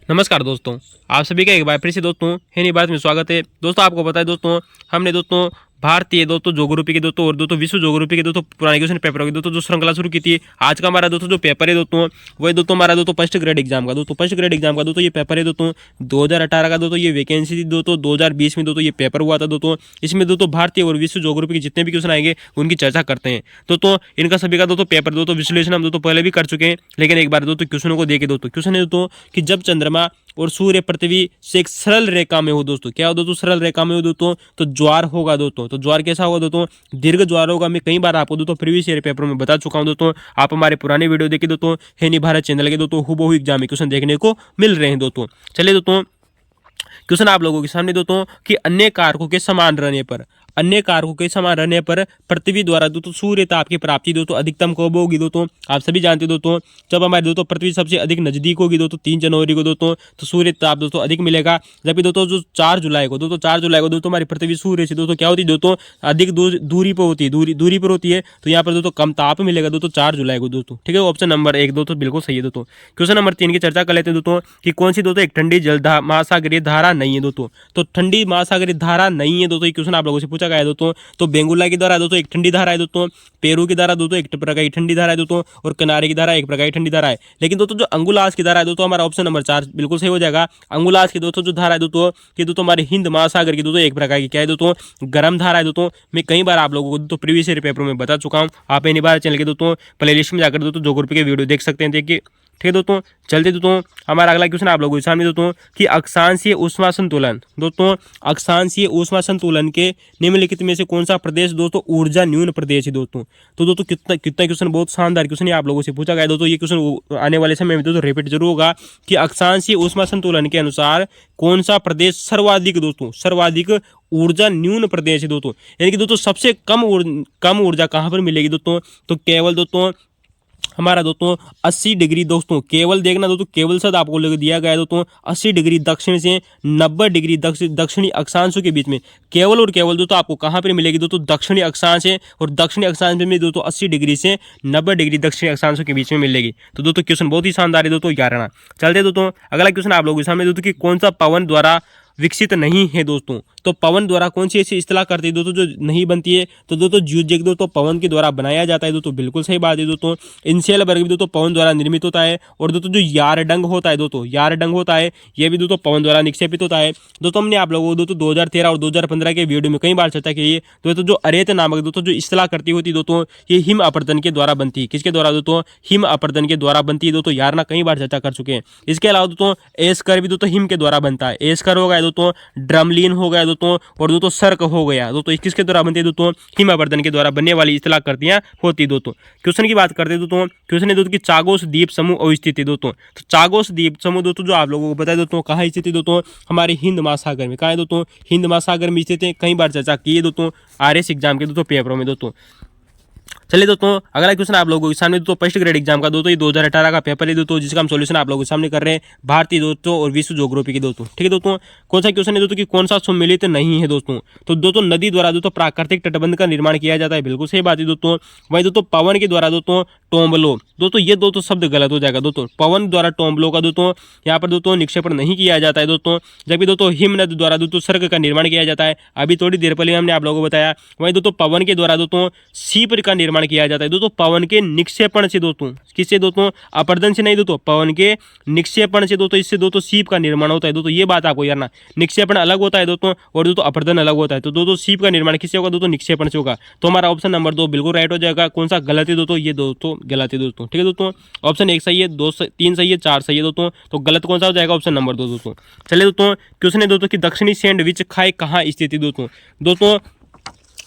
नमस्कार दोस्तों, आप सभी का एक बार फिर से दोस्तों हिंदी बात में स्वागत है। दोस्तों आपको पता है दोस्तों हमने दोस्तों भारतीय दोस्तों ज्योग्राफी के दोस्तों और दोस्तों विश्व ज्योग्राफी के दोस्तों पुराने क्वेश्चन पेपर की दोस्तों जो श्रृंखला शुरू की थी। आज का हमारा दोस्तों जो पेपर है दोस्तों वही दोस्तों हमारा दोस्तों फर्स्ट ग्रेड एग्जाम का दोस्तों ये पेपर है दोस्तों 2018 का दोस्तों ये वैकेंसी थी दोस्तों 2020 में दोस्तों ये पेपर हुआ था दोस्तों। इसमें दोस्तों भारतीय और विश्व ज्योग्राफी के जितने भी क्वेश्चन आएंगे उनकी चर्चा करते हैं दोस्तों। इनका सभी का दोस्तों पेपर दोस्तों विश्लेषण हम दोस्तों पहले भी कर चुके हैं, लेकिन एक बार दोस्तों क्वेश्चनों को देखे दोस्तों। क्वेश्चन है दोस्तों कि जब चंद्रमा और सूर्य पृथ्वी से एक सरल रेखा में हो दोस्तों, क्या हो दोस्तों सरल रेखा में हो दोस्तों, तो ज्वार होगा दोस्तों। तो ज्वार कैसा होगा दोस्तों, दीर्घ ज्वार होगा। मैं कई बार आपको दोस्तों प्रीवियस ईयर पेपर में बता चुका हूं दोस्तों। आप हमारे पुराने वीडियो देखिए दोस्तों, हिंदी भारत चैनल के दोस्तों हूबहू एग्जाम में क्वेश्चन देखने को मिल रहे हैं दोस्तों। चलिए दोस्तों क्वेश्चन आप लोगों के सामने दोस्तों कि अन्य कारकों के समान रहने पर पृथ्वी द्वारा दोस्तों सूर्य ताप की प्राप्ति दोस्तों अधिकतम कब होगी दोस्तों। आप सभी जानते हो दोस्तों जब हमारे दोस्तों पृथ्वी सबसे अधिक नजदीक होगी दोस्तों 3 जनवरी को दोस्तों, तो सूर्य ताप दोस्तों अधिक मिलेगा। जबकि दोस्तों जो 4 जुलाई को दोस्तों हमारी पृथ्वी सूर्य से दोस्तों क्या होती है दोस्तों अधिक दूरी पर होती है, दूरी पर होती है, तो यहाँ पर दोस्तों कम ताप मिलेगा दोस्तों 4 जुलाई को दोस्तों। ठीक है, ऑप्शन नंबर 1 दोस्तों बिल्कुल सही है दोस्तों। क्वेश्चन नंबर 3 की चर्चा कर लेते हैं दोस्तों कि कौन सी दोस्तों एक ठंडी जल महासागरीय धारा नहीं है दोस्तों। तो ठंडी महासागरीय धारा नहीं है दोस्तों, ये क्वेश्चन आप लोगों से पूछा गया है दोस्तों। तो बेंगुला की धारा दोस्तों एक ठंडी धारा है दोस्तों, पेरू की धारा दोस्तों एक प्रकार की ठंडी धारा है दोस्तों, और किनारे की धारा एक प्रकार की ठंडी धारा है। लेकिन दोस्तों जो अंगुलास की धारा है दोस्तों हमारा ऑप्शन नंबर 4 बिल्कुल सही हो जाएगा। अंगुलास की दोस्तों जो धारा है दोस्तों कि दोस्तों हमारे हिंद महासागर की दोस्तों एक प्रकार की क्या है दोस्तों गर्म धारा है दोस्तों। मैं कई बार आप लोगों को दोस्तों प्रीवियस ईयर पेपर में बता चुका हूँ। आप इन बार चैनल के दोस्तों प्लेलिस्ट में जाकर दोस्तों ज्योग्राफी के वीडियो देख सकते हैं। देखिए ठीक है दोस्तों, चलते दोस्तों हमारा अगला क्वेश्चन आप लोगों के सामने दोस्तों कि अक्षांशीय ऊष्मा संतुलन दोस्तों, अक्षांशीय ऊष्मा संतुलन के निम्नलिखित में से कौन सा प्रदेश दोस्तों ऊर्जा न्यून प्रदेश है दोस्तों। तो दोस्तों कितना क्वेश्चन बहुत शानदार क्वेश्चन है, आप लोगों से पूछा गया दोस्तों। ये क्वेश्चन आने वाले समय में दोस्तों रिपीट जरूर होगा कि अक्षांशीय ऊष्मा संतुलन के अनुसार कौन सा प्रदेश सर्वाधिक ऊर्जा न्यून प्रदेश है दोस्तों। यानी कि दोस्तों सबसे कम ऊर्जा कहाँ पर मिलेगी दोस्तों, तो केवल दोस्तों हमारा दोस्तों 80 डिग्री दोस्तों, केवल देखना दोस्तों केवल शब्द आपको दिया गया है दोस्तों 80 डिग्री दक्षिण से 90 डिग्री दक्षिणी अक्षांशों के बीच में केवल और केवल दोस्तों आपको कहाँ पर मिलेगी दोस्तों दक्षिणी अक्षांश है, और दक्षिणी अक्षांश में दोस्तों 80 डिग्री से 90 डिग्री दक्षिणी अक्षांशों के बीच में मिलेगी। तो दोस्तों क्वेश्चन बहुत ही शानदार है दोस्तों, याद रखना। चलते दोस्तों अगला क्वेश्चन आप लोगों के सामने दोस्तों कि कौन सा पवन द्वारा विकसित नहीं है दोस्तों। तो पवन द्वारा कौन सी ऐसी इस्तेलाह करती है दोस्तों जो नहीं बनती है, तो दोस्तों ज्यूजेक दोस्तों पवन के द्वारा बनाया जाता है दोस्तों, बिल्कुल सही बात है दोस्तों। इनसेल वर्ग भी दोस्तों पवन द्वारा निर्मित होता है, और दोस्तों जो यारडंग होता है दोस्तों यह भी दोस्तों पवन द्वारा निक्षेपित होता है दोस्तों। हमने आप लोगों को दोस्तों 2013 और 2015 के वीडियो में कई बार चर्चा की है दोस्तों। जो अरेत नामक दोस्तों जो इस्तेलाह करती होती दोस्तों ये हिम अपर्दन के द्वारा बनती है। किसके द्वारा दोस्तों, हिम अपर्दन के द्वारा बनती है दोस्तों, यार ना कई बार चर्चा कर चुके हैं। इसके अलावा दोस्तों एस्कर भी दोस्तों हिम के द्वारा बनता है, एस्कर हो गया दोस्तों, ड्रमलीन हो गया दोस्तों, और दोस्तों सर्क हो गया दोस्तों। किसके द्वारा बनती है दोस्तों, हिमावर्धन के द्वारा बनने वाली इस्तेलाह करतियां होती दोस्तों। क्वेश्चन की बात करते हैं दोस्तों, क्वेश्चन है दोस्तों कि चागोस द्वीप समूह अवस्थित है दोस्तों। तो चागोस द्वीप समूह दोस्तों जो आप लोगों को बताया दोस्तों कहाँ स्थित है दोस्तों, हमारे हिंद महासागर में। कहाँ है दोस्तों, हिंद महासागर में स्थित है। कई बार चर्चा की है दोस्तों RS एग्जाम के दोस्तों पेपरों में दोस्तों। चलिए दोस्तों अगला क्वेश्चन आप लोगों के सामने दोस्तों फर्स्ट ग्रेड एग्जाम का दोस्तों ये 2018 का पेपर है दोस्तों, जिसका हम सॉल्यूशन आप लोगों के सामने कर रहे हैं भारतीय दोस्तों और विश्व ज्योग्राफी के दोस्तों। ठीक है दोस्तों, कौन सा क्वेश्चन है दोस्तों कि कौन सा सम्मिलित नहीं है दोस्तों। तो दोस्तों नदी द्वारा दोस्तों प्राकृतिक तटबंध का निर्माण किया जाता है, बिल्कुल सही बात है दोस्तों। वही दोस्तों पवन के द्वारा दोस्तों टोम्बलो दोस्तों, ये दोस्तों शब्द गलत हो जाएगा दोस्तों। पवन द्वारा टोम्बलो का दोस्तों यहाँ पर दोस्तों निक्षेपण नहीं किया जाता है दोस्तों। जबकि दोस्तों हिमनद द्वारा दोस्तों सर्ग का निर्माण किया जाता है, अभी थोड़ी देर पहले हमने आप लोगों को बताया। वही दोस्तों पवन के द्वारा दोस्तों सीप का निर्माण किया जाता है दोस्तों, पवन के निक्षेपण से दोस्तों। किससे दोस्तों, अपर्दन से नहीं दोस्तों, पवन के निक्षेपण से दोस्तों, इससे दोस्तों सीप का निर्माण होता है दोस्तों। ये बात आपको यार ना, निक्षेपण अलग होता है दोस्तों और दोस्तों अपर्दन अलग होता है। तो दोस्तों सीप का निर्माण किससे होगा दोस्तों, निक्षेपण से होगा। तो हमारा ऑप्शन नंबर 2 बिल्कुल राइट हो जाएगा। कौन सा गलत है दोस्तों, ये दोस्तों गलत है दोस्तों। ठीक है दोस्तों, ऑप्शन 1 सही है, 3 सही है, 4 सही है दोस्तों। तो गलत कौन सा हो जाएगा, ऑप्शन नंबर 2 दोस्तों। चलिए दोस्तों क्वेश्चन है दोस्तों कि दक्षिणी सैंडविच खाई कहाँ स्थित है दोस्तों। दोस्तों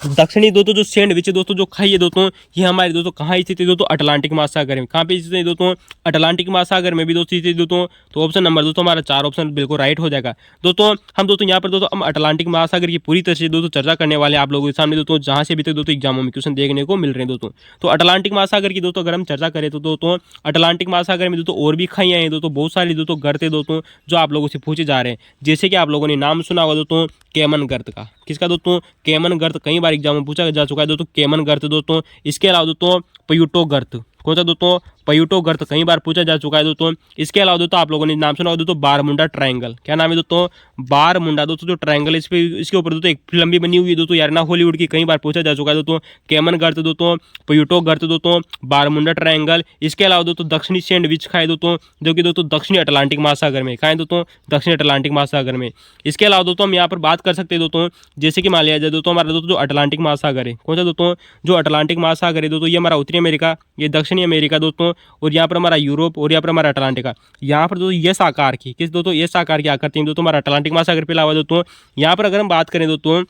दक्षिणी दोस्तों जो सैंडविच दोस्तों जो खाई है दोस्तों ये हमारे दोस्तों कहाँ स्थित है दोस्तों, अटलांटिक महासागर में। कहाँ पे स्थित है दोस्तों, अटलांटिक महासागर में भी दोस्तों स्थित है दोस्तों। तो ऑप्शन नंबर दोस्तों हमारा 4 ऑप्शन बिल्कुल राइट हो जाएगा दोस्तों। हम दोस्तों यहाँ पर दोस्तों हम अटलांटिक महासागर की पूरी तरह से दोस्तों चर्चा करने वाले आप लोगों के सामने दोस्तों, जहाँ से अभी तक दोस्तों एग्जामों में क्वेश्चन देखने को मिल रहे हैं दोस्तों। तो अटलांटिक महासागर की दोस्तों अगर हम चर्चा करें तो दोस्तों अटलांटिक महासागर में दोस्तों और भी खाइयाँ हैं दोस्तों, बहुत सारी दोस्तों गर्त है दोस्तों जो आप लोगों से पूछे जा रहे हैं। जैसे कि आप लोगों ने नाम सुना होगा दोस्तों केमन गर्त का। किसका दोस्तों, केमन गर्त, कई बार एग्जाम में पूछा जा चुका है दोस्तों केमन गर्त दोस्तों। इसके अलावा दोस्तों प्यूटो गर्त, कौन सा दोस्तों, प्यूटो गर्त कई बार पूछा जा चुका है दोस्तों। इसके अलावा दोस्तों आप लोगों ने नाम सुना होगा दोस्तों बारमुंडा ट्रायंगल। क्या नाम है दोस्तों? बारमुंडा दोस्तों जो ट्रायंगल इस पे इसके ऊपर दोस्तों एक फिल्म भी बनी हुई है दोस्तों, यारना हॉलीवुड की, कई बार पूछा जा चुका है दोस्तों। कैमन गर्त दोस्तों, प्यूटो गर्त दोस्तों, बारमुंडा ट्रायंगल। इसके अलावा दोस्तों दक्षिणी सैंडविच खाए दोस्तों, जो कि दोस्तों दक्षिणी अटलांटिक महासागर में खाए दोस्तों, दक्षिणी अटलांटिक महासागर में। इसके अलावा दोस्तों हम यहाँ पर बात कर सकते हैं दोस्तों, जैसे कि मान लिया जाए दोस्तों हमारा दोस्तों जो अटलांटिक महासागर है, कौन सा दोस्तों? जो अटलांटिक महासागर है दोस्तों, ये हमारा उत्तरी अमेरिका, ये दक्षिणी अमेरिका दोस्तों, और यहाँ पर हमारा यूरोप और यहाँ पर हमारा अटलांटिका। यहाँ पर दोस्तों यस आकार की, किस दोस्तों? यस आकार की आकृति में दोस्तों हमारा अटलांटिक महासागर पे अलावा दोस्तों यहाँ पर अगर हम बात करें दोस्तों,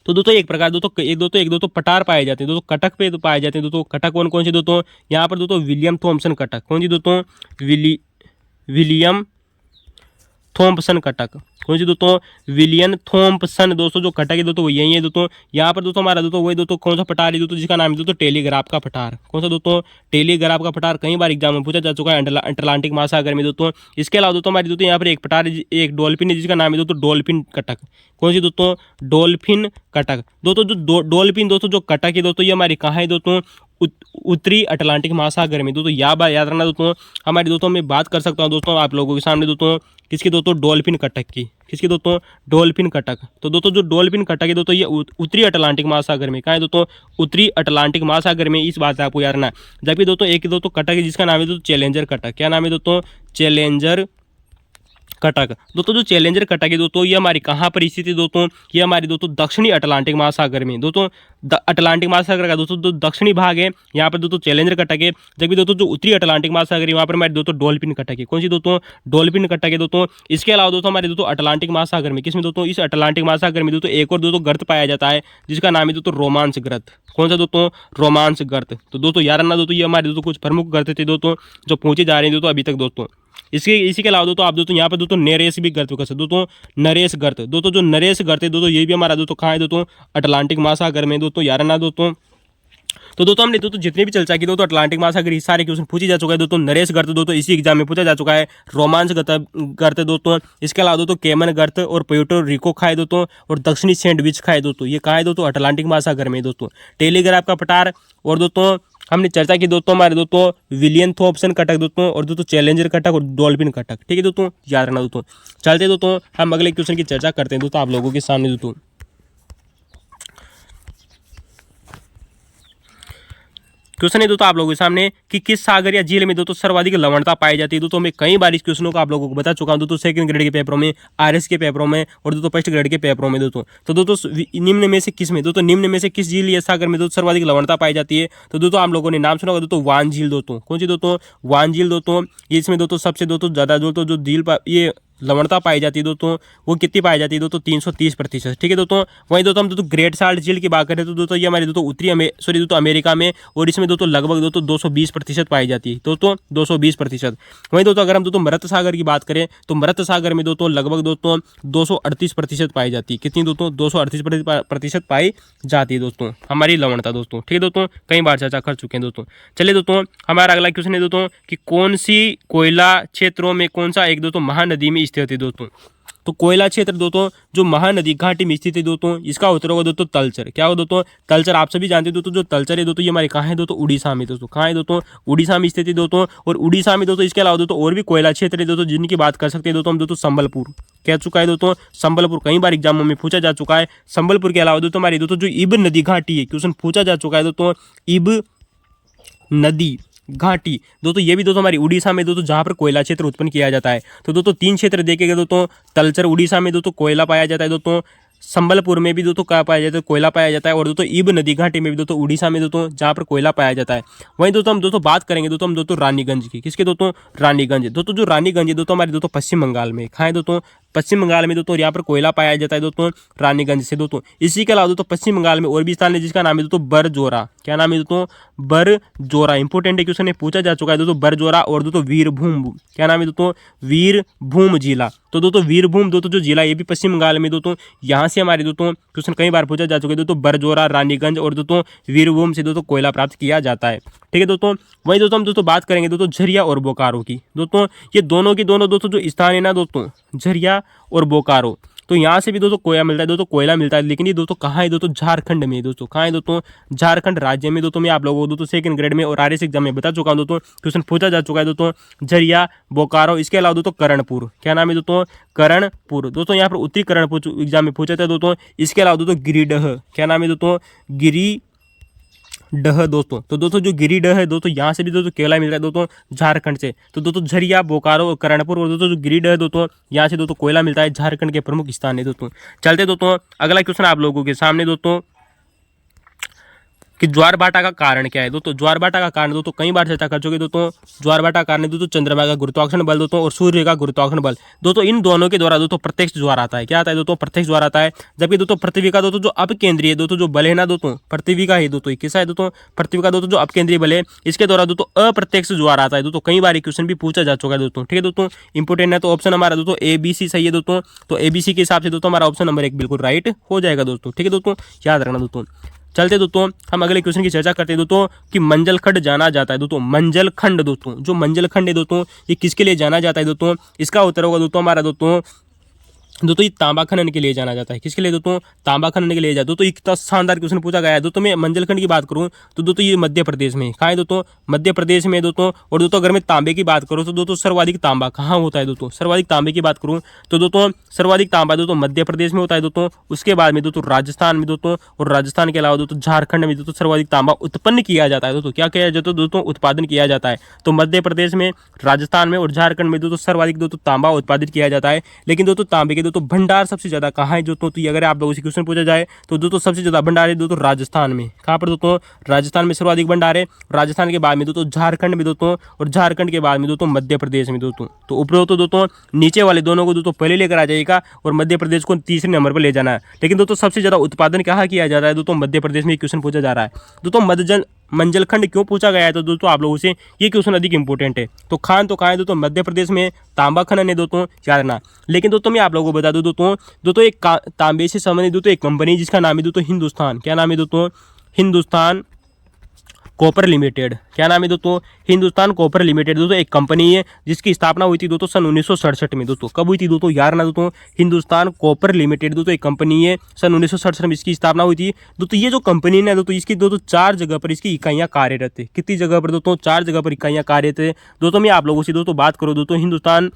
तो दोस्तों एक प्रकार दोस्तों एक दोस्तों पटार पाए जाते हैं दोस्तों, कटक पे तो पाए जाते हैं दोस्तों। कटक कौन कौन से दोस्तों? यहाँ पर दोस्तों विलियम थॉम्सन कटक, कौन सी दोस्तों? विलियम थॉम्पसन कटक, कौन सी दोस्तों? विलियम थॉम्पसन दोस्तों जो कटक है दोस्तों वो यही है दोस्तों। यहाँ पर दोस्तों हमारा दोस्तों वही दोस्तों कौन सा पठार है दोस्तों, जिसका नाम है दोस्तों टेलीग्राफ का पठार। कौन सा दोस्तों? टेलीग्राफ का पठार, कई बार एग्जाम में पूछा जा चुका है अटलांटिक महासागर में दोस्तों। इसके अलावा दोस्तों हमारे दोस्तों यहाँ पर एक पठार एक डॉल्फिन है जिसका नाम है दोस्तों डॉल्फिन कटक। कौन सी दोस्तों? डॉल्फिन कटक दोस्तों। जो डॉल्फिन दोस्तों जो कटक है दोस्तों, ये हमारी कहाँ है दोस्तों? उत्तरी अटलांटिक महासागर में दोस्तों। याद रखना दोस्तों। हमारे दोस्तों मैं बात कर सकता हूँ दोस्तों आप लोगों के सामने दोस्तों किसकी दोस्तों? डॉल्फिन कटक की। किसकी दोस्तों? डॉल्फिन कटक। तो दोस्तों जो डॉल्फिन कटक है दोस्तों ये उत्तरी अटलांटिक महासागर में कहाँ है दोस्तों? उत्तरी अटलांटिक महासागर में, इस बात से आपको याद रखना। जबकि दोस्तों एक दोस्तों कटक है जिसका नाम है दोस्तों चैलेंजर कटक। क्या नाम है दोस्तों? चैलेंजर कटक दोस्तों। जो चैलेंजर कटक है दोस्तों ये हमारी कहाँ पर स्थित है दोस्तों? ये हमारी दोस्तों दक्षिणी अटलांटिक महासागर में दोस्तों। अटलांटिक महासागर का दोस्तों जो दक्षिणी भाग है यहाँ पर दोस्तों चैलेंजर कटक है। जबकि दोस्तों जो उत्तरी अटलांटिक महासागर है वहाँ पर हमारे दोस्तों डॉल्फिन कटक है। कौन सी दोस्तों? डॉल्फिन कटक है दोस्तों। इसके अलावा दोस्तों हमारे दोस्तों अटलांटिक महासागर में, किसमें दोस्तों? इस अटलांटिक महासागर में दोस्तों एक और दोस्तों गर्त पाया जाता है जिसका नाम है दोस्तों रोमांस गर्त। कौन सा दोस्तों? रोमांस गर्त। तो दोस्तों याद रखना दोस्तों ये हमारे दोस्तों कुछ प्रमुख गर्त थे दोस्तों जो पूछे जा रहे हैं दोस्तों अभी तक दोस्तों। इसी के अलावा दोस्तों आप दोस्तों यहाँ पर दोस्तों नरेश भी गर्त कर सकते दोस्तों। नरेश गर्त दोस्तों, जो नरेश गर्त है दोस्तों ये भी हमारा दोस्तों कहाँ है दोस्तों? अटलांटिक महासागर में दोस्तों, याद रखना दोस्तों। तो दोस्तों हमने दोस्तों जितने भी चर्चा की दोस्तों अटलांटिक महासागर सारे क्वेश्चन पूछे जा चुका है दोस्तों। नरेश गर्त दोस्तों इसी एग्जाम में पूछा जा चुका है। रोमांस गर्त दोस्तों, इसके अलावा दोस्तों केमन गर्त और प्यूर्टो रिको खाए दोस्तों, और दक्षिणी सैंडविच खाए दोस्तों। ये कहाँ है दोस्तों? अटलांटिक महासागर में दोस्तों। टेलीग्राफ का पठार, और दोस्तों हमने चर्चा की दोस्तों हमारे दोस्तों विलियम थॉम्पसन कटक दोस्तों, और दोस्तों चैलेंजर कटक और डॉल्फिन कटक। ठीक है दोस्तों, याद रखना दोस्तों। चलते दोस्तों हम अगले क्वेश्चन की चर्चा करते हैं दोस्तों आप लोगों के सामने दोस्तों। क्वेश्चन है दोस्तों आप लोगों के सामने कि किस सागर या झील में दोस्तों सर्वाधिक लवणता पाई जाती है दोस्तों। मैं कई बार इस क्वेश्चनों को आप लोगों को बता चुका हूं दोस्तों, सेकंड ग्रेड के पेपरों में, आरएस के पेपरों में, और दोस्तों फर्स्ट ग्रेड के पेपरों में दोस्तों। तो दोस्तों निम्न में से किस में दोस्तों, निम्न में से किस झील या सागर में दोस्तों सर्वाधिक लवणता पाई जाती है? तो दोस्तों आप लोगों ने नाम सुना होगा दोस्तों वान झील दोस्तों। कौन सी दोस्तों? वान झील दोस्तों। इसमें दोस्तों सबसे दोस्तों ज्यादा दोस्तों जो झील ये लवणता पाई जाती है दोस्तों वो कितनी पाई जाती है दोस्तों? 330%। ठीक है दोस्तों। वहीं दोस्तों हम दोस्तों ग्रेट साल्ट झील की बात करें तो दोस्तों ये हमारे दोस्तों दोस्तों अमेरिका में, और इसमें दोस्तों लगभग दोस्तों 220% पाई जाती है दोस्तों, 220%। वहीं दोस्तों अगर हम दोस्तों मृत सागर की बात करें तो मृत सागर में दोस्तों लगभग दोस्तों 238% पाई जाती है। कितनी दोस्तों? 238% पाई जाती है दोस्तों हमारी लवणता दोस्तों। ठीक है दोस्तों, कई बार चर्चा कर चुके हैं दोस्तों। चलिए दोस्तों हमारा अगला क्वेश्चन है दोस्तों कि कौन सी कोयला क्षेत्रों में कौन सा एक दोस्तों महानदी में स्थित है दोस्तों? तो कोयला क्षेत्र दोस्तों जो महानदी घाटी में स्थित है दोस्तों, इसका उत्तर होगा दोस्तों तलचर। क्या होगा दोस्तों? तलचर। आप सभी जानते हैं दोस्तों जो तलचर है दोस्तों ये हमारे कहाँ है दोस्तों? उड़ीसा में दोस्तों। कहाँ है दोस्तों? उड़ीसा में स्थित है दोस्तों। और उड़ीसा में दोस्तों इसके अलावा दोस्तों और भी कोयला क्षेत्र है दोस्तों जिनकी बात कर सकते हैं दोस्तों हम दोस्तों संबलपुर। कह चुका है दोस्तों संबलपुर, कई बार एग्जामों में पूछा जा चुका है। संबलपुर के अलावा दोस्तों हमारी दोस्तों जो इब नदी घाटी है, क्वेश्चन पूछा जा चुका है दोस्तों इब नदी घाटी दोस्तों, ये भी दोस्तों हमारी उड़ीसा में दोस्तों जहाँ पर कोयला क्षेत्र उत्पन्न किया जाता है। तो दोस्तों 3 क्षेत्र देखे गए दोस्तों, तलचर उड़ीसा में दोस्तों कोयला पाया जाता है दोस्तों, संबलपुर में भी दोस्तों क्या पाया जाता है? कोयला पाया जाता है, और दोस्तों इब नदी घाटी में भी दोस्तों उड़ीसा में दोस्तों जहाँ पर कोयला पाया जाता है। वहीं दोस्तों हम दोस्तों बात करेंगे दोस्तों हम दोस्तों रानीगंज की। किसके दोस्तों? रानीगंज दोस्तों। जो रानीगंज है दोस्तों हमारे दोस्तों पश्चिम बंगाल में। कहाँ है दोस्तों? पश्चिम बंगाल में दोस्तों, यहाँ पर कोयला पाया जाता है दोस्तों रानीगंज से दोस्तों। इसी के अलावा दोस्तों पश्चिम बंगाल में और भी स्थान है जिसका नाम है दोस्तों बरजोरा। क्या नाम है दोस्तों? बरजोरा। इंपोर्टेंट क्वेश्चन है, पूछा जा चुका है दोस्तों बरजोरा, और दोस्तों वीरभूम। क्या नाम है दोस्तों? वीरभूम जिला। तो दोस्तों वीरभूम दोस्तों जो जिला ये भी पश्चिम बंगाल में दोस्तों, यहाँ से हमारे दोस्तों क्वेश्चन कई बार पूछा जा चुका है दोस्तों बरजोरा, रानीगंज और दोस्तों वीरभूम से दोस्तों कोयला प्राप्त किया जाता है। ठीक है दोस्तों। वहीं दोस्तों हम दोस्तों बात करेंगे दोस्तों झरिया और बोकारो की दोस्तों। ये दोनों की दोनों दोस्तों जो स्थान है ना दोस्तों, झरिया और बोकारो, तो यहाँ से भी दोस्तों कोयला मिलता है, दोस्तों कोयला मिलता है, लेकिन ये दोस्तों कहाँ है दोस्तों, झारखंड में दोस्तों, कहाँ है दोस्तों, झारखंड राज्य में दोस्तों। मैं आप लोगों को दोस्तों सेकंड ग्रेड में और आरएस एग्जाम में बता चुका हूँ दोस्तों, क्वेश्चन पूछा जा चुका है दोस्तों, झरिया, बोकारो, इसके अलावा दोस्तों करणपुर, क्या नाम है दोस्तों, करणपुर दोस्तों, यहाँ पर उत्तरी करणपुर एग्जाम में पूछा था दोस्तों। इसके अलावा दोस्तों गिरिडीह, क्या नाम है दोस्तों, गिरिडीह दोस्तों। तो दोस्तों जो गिरिडीह है दोस्तों, यहाँ से भी दोस्तों केला मिल रहा है दोस्तों झारखंड से। तो दोस्तों झरिया, बोकारो और करणपुर और दोस्तों जो गिरिडीह है दोस्तों, यहाँ से दोस्तों कोयला मिलता है, झारखंड के प्रमुख स्थान है दोस्तों। चलते दोस्तों अगला क्वेश्चन आप लोगों के सामने दोस्तों कि ज्वार भाटा का कारण क्या है दोस्तों। ज्वार भाटा का कारण दोस्तों कई बार चर्चा कर चुके दोस्तों। ज्वार भाटा का कारण दोस्तों चंद्रमा का गुरुत्वाकर्षण बल दोस्तों और सूर्य का गुरुत्वाकर्षण बल दोस्तों, इन दोनों के द्वारा दोस्तों प्रत्यक्ष ज्वार आता है। क्या आता है दोस्तों, प्रत्यक्ष ज्वार आता है। जबकि दोस्तों पृथ्वी का दोस्तों जो अपकेंद्रीय है दोस्तों जो बल है ना दोस्तों, पृथ्वी का है दोस्तों, किसा है दोस्तों, पृथ्वी का दोस्तों जो अपकेंद्रीय बल है, इसके द्वारा दोस्तों अप्रत्यक्ष ज्वार आता है दोस्तों। कई बार क्वेश्चन भी पूछा जा चुका है दोस्तों, ठीक है दोस्तों, इंपोर्टेंट है। तो ऑप्शन हमारा दोस्तों ABC सही है दोस्तों। तो ABC के हिसाब से दोस्तों हमारा ऑप्शन नंबर 1 बिल्कुल राइट हो जाएगा दोस्तों, ठीक है दोस्तों, याद रखना दोस्तों। चलते दोस्तों हम अगले क्वेश्चन की चर्चा करते हैं दोस्तों कि मंजलखंड जाना जाता है दोस्तों, मंजलखंड दोस्तों, जो मंजलखंड है दोस्तों ये किसके लिए जाना जाता है दोस्तों। इसका उत्तर होगा दोस्तों हमारा दोस्तों ये तांबा खनन के लिए जाना जाता है। किसके लिए दोस्तों, तांबा खनन के लिए जाता है दोस्तों। इतना शानदार क्वेश्चन पूछा गया है दोस्तों। मैं मंजलखंड की बात करूं तो दोस्तों ये मध्य प्रदेश में, कहाँ है दोस्तों, मध्य प्रदेश में दोस्तों। और दोस्तों अगर मैं तांबे की बात करूं तो दोस्तों सर्वाधिक तांबा कहाँ होता है दोस्तों, सर्वाधिक तांबे की बात करूं तो दोस्तों सर्वाधिक तांबा दोस्तों मध्य प्रदेश में होता है दोस्तों। उसके बाद में दोस्तों राजस्थान में दोस्तों, और राजस्थान के अलावा दोस्तों झारखंड में दोस्तों सर्वाधिक तांबा उत्पन्न किया जाता है दोस्तों। क्या किया जाता है दोस्तों, उत्पादन किया जाता है। तो मध्य प्रदेश में, राजस्थान में और झारखंड में दोस्तों सर्वाधिक दोस्तों तांबा उत्पादित किया जाता है। लेकिन दोस्तों तांबे के दोस्तों भंडार सबसे ज्यादा कहाँ है दोस्तों, तो अगर आप लोगों से क्वेश्चन पूछा जाए तो दोस्तों सबसे ज्यादा भंडार है दोस्तों राजस्थान में। कहाँ पर दोस्तों, राजस्थान में सर्वाधिक भंडार है। राजस्थान के बाद में दोस्तों झारखंड में दोस्तों, और झारखंड के बाद में दोस्तों मध्य प्रदेश में दोस्तों। तो उपरोक्त दोस्तों नीचे वाले दोनों को दोस्तों पहले लेकर आ जाइएगा और मध्य प्रदेश को तीसरे नंबर पर ले जाना है। लेकिन दोस्तों सबसे ज्यादा उत्पादन कहाँ किया जा रहा है दोस्तों, मध्य प्रदेश में क्वेश्चन पूछा जा रहा है दोस्तों। मंजलखंड क्यों पूछा गया है तो दोस्तों आप लोगों से ये क्वेश्चन अधिक इंपॉर्टेंट है। तो खान तो कहाँ है दोस्तों, मध्य प्रदेश में, तांबा खनन है दोस्तों, याद रखना। लेकिन दोस्तों मैं आप लोगों को बता दूं दोस्तों एक तांबे से संबंधित दोस्तों एक कंपनी जिसका नाम है दोस्तों हिंदुस्तान, क्या नाम है दोस्तों, हिंदुस्तान कॉपर लिमिटेड। क्या नाम है दोस्तों, हिंदुस्तान कॉपर लिमिटेड दोस्तों एक कंपनी है जिसकी स्थापना हुई थी दोस्तों सन 1967 में दोस्तों। कब हुई थी दोस्तों, यार ना दोस्तों, हिंदुस्तान कॉपर लिमिटेड दोस्तों एक कंपनी है, सन 1967 में इसकी स्थापना हुई थी दोस्तों। ये जो कंपनी है दोस्तों इसकी दोस्तों 4 जगह पर इसकी इकाइयां कार्यरत है। कितनी जगह पर दोस्तों, 4 जगह पर इकाइयां कार्यरत है दोस्तों। मैं आप लोगों से दोस्तों बात करूँ दोस्तों हिंदुस्तान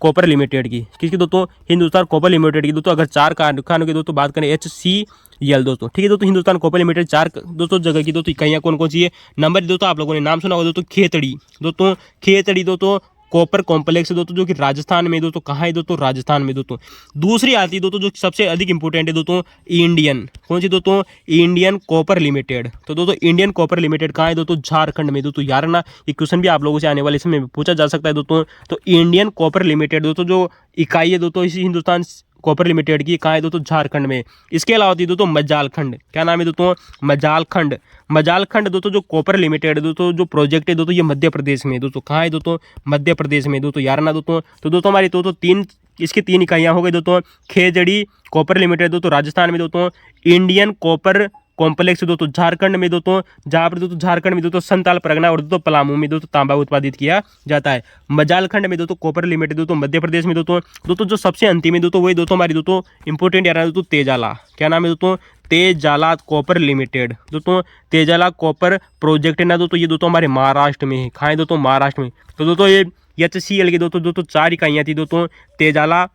कॉपर लिमिटेड की, किसकी दोस्तों, हिंदुस्तान कॉपर लिमिटेड की दोस्तों। अगर 4 कारखानों की दोस्तों बात करें HCL दोस्तों, ठीक है दोस्तों। हिंदुस्तान कॉपर लिमिटेड 4 दोस्तों जगह की दोस्तों इकाइयां कौन कौन सी है। नंबर दोस्तों आप लोगों ने नाम सुना होगा दोस्तों, खेतड़ी दोस्तों, खेतड़ी दोस्तों कॉपर कॉम्प्लेक्स दोस्तों जो कि राजस्थान में दोस्तों, कहाँ है दोस्तों, राजस्थान में दोस्तों। दूसरी आती है दोस्तों जो सबसे अधिक इंपॉर्टेंट है दोस्तों, इंडियन, कौन सी दोस्तों, इंडियन कॉपर लिमिटेड। तो दोस्तों इंडियन कॉपर लिमिटेड कहाँ है दोस्तों, झारखंड में दोस्तों। यार ना ये क्वेश्चन भी आप लोगों से आने वाले समय में पूछा जा सकता है दोस्तों। तो इंडियन कॉपर लिमिटेड दोस्तों जो इकाई है दोस्तों इसी हिंदुस्तान कॉपर लिमिटेड की, कहाँ है दोस्तों, झारखंड में। इसके अलावा होती है दोस्तों मजालखंड, क्या नाम है दोस्तों, मजालखंड। मजालखंड दोस्तों जो कॉपर लिमिटेड दोस्तों जो प्रोजेक्ट है दोस्तों ये मध्य प्रदेश में दोस्तों, कहाँ है दोस्तों, मध्य प्रदेश में दोस्तों। यार ना दोस्तों, तो दोस्तों हमारी दोस्तों 3 इसकी 3 इकाइयाँ हो गई दोस्तों, खेजड़ी कॉपर लिमिटेड दोस्तों राजस्थान में दोस्तों, इंडियन कॉपर कॉम्प्लेक्स दोस्तों झारखंड में दोस्तों, जहाँ पर दोस्तों झारखंड में दोस्तों संताल परगना और दोस्तों पलामू में दोस्तों तांबा उत्पादित किया जाता है। मजालखंड में दोस्तों कॉपर लिमिटेड दोस्तों मध्य प्रदेश में दोस्तों जो सबसे अंतिम है दोस्तों वही दोस्तों हमारी दोस्तों इंपोर्टेंट यार दोस्तों तेजाला, क्या नाम है दोस्तों, तेजाला कॉपर लिमिटेड दोस्तों। तेजाला कॉपर प्रोजेक्ट है ना दोस्तों ये दोस्तों हमारे महाराष्ट्र में है, कहाँ है दोस्तों, महाराष्ट्र में। तो दोस्तों ये HCL की दोस्तों 4 इकाइयाँ थी दोस्तों, तेजाला,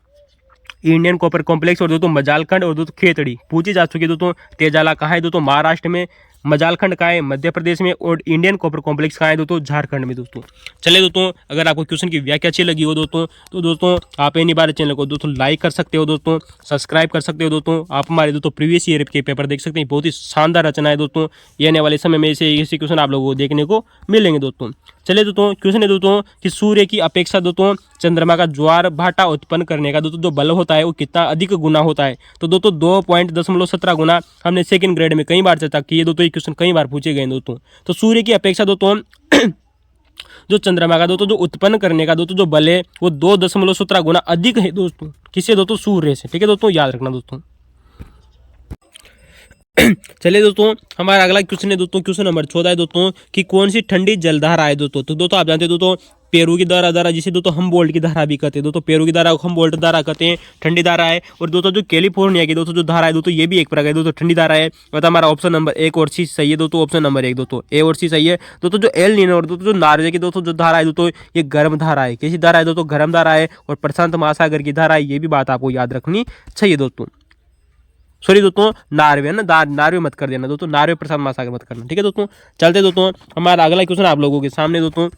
इंडियन कॉपर कॉम्प्लेक्स और दोस्तों मजालखंड और दोस्तों खेतड़ी पूछी जा चुकी है दोस्तों। तेजाला कहाँ है दोस्तों, महाराष्ट्र में। मजालखंड कहाँ है, मध्य प्रदेश में। और इंडियन कॉपर कॉम्प्लेक्स कहाँ है दोस्तों, झारखंड में दोस्तों। चलिए दोस्तों अगर आपको क्वेश्चन की व्याख्या अच्छी लगी हो दोस्तों तो दोस्तों आप इन बार चैनल को दोस्तों लाइक कर सकते हो दोस्तों, सब्सक्राइब कर सकते हो दोस्तों। आप हमारे दोस्तों प्रीवियस ईयर के पेपर देख सकते हैं, बहुत ही शानदार रचना है दोस्तों। ये आने वाले समय में ऐसे क्वेश्चन आप लोगों को देखने को मिलेंगे दोस्तों। चलिए दोस्तों क्वेश्चन है दोस्तों कि सूर्य की अपेक्षा दोस्तों चंद्रमा का ज्वार भाटा उत्पन्न करने का दोस्तों जो बल होता है वो कितना अधिक गुना होता है। तो दोस्तों 2.17 गुना हमने सेकंड ग्रेड में कई बार चर्चा की है दोस्तों, ये क्वेश्चन कई बार पूछे गए दोस्तों। तो सूर्य की अपेक्षा दोस्तों जो चंद्रमा का दोस्तों जो उत्पन्न करने का दोस्तों जो बल है वो 2.17 गुना अधिक है दोस्तों, किससे दोस्तों, सूर्य से। ठीक है दोस्तों, याद रखना दोस्तों। चलिए दोस्तों, हमारा अगला क्वेश्चन है दोस्तों, क्वेश्चन नंबर 14 है दोस्तों कि कौन सी ठंडी जलधारा है दोस्तों। तो दोस्तों आप जानते हैं दोस्तों, पेरू की धारा जिसे दोस्तों हमबोल्ट की धारा भी कहते हैं दोस्तों। पेरू की धारा को हमबोल्ट धारा कहते हैं, ठंडी धारा है। और दोस्तों जो कैलिफोर्निया की दोस्तों जो धारा है दोस्तों, ये भी एक प्रकार है दोस्तों, ठंडी धारा है। मतलब हमारा ऑप्शन नंबर 1 और सी सही है दोस्तों। ऑप्शन नंबर 1 दोस्तों, ए और सी सही है दोस्तों। जो एल नीनो और दोस्तों जो नॉर्वे की दोस्तों जो धारा है दोस्तों, ये गर्म धारा है। कैसी धारा है दोस्तों, गर्म धारा है। और प्रशांत महासागर की धारा है, ये भी बात आपको याद रखनी चाहिए दोस्तों। सॉरी दोस्तों, नार्वे है ना, नार्वे मत कर देना दोस्तों, नार्वे प्रशांत महासागर मत करना, ठीक है दोस्तों। चलते दोस्तों, हमारा अगला क्वेश्चन आप लोगों के सामने दोस्तों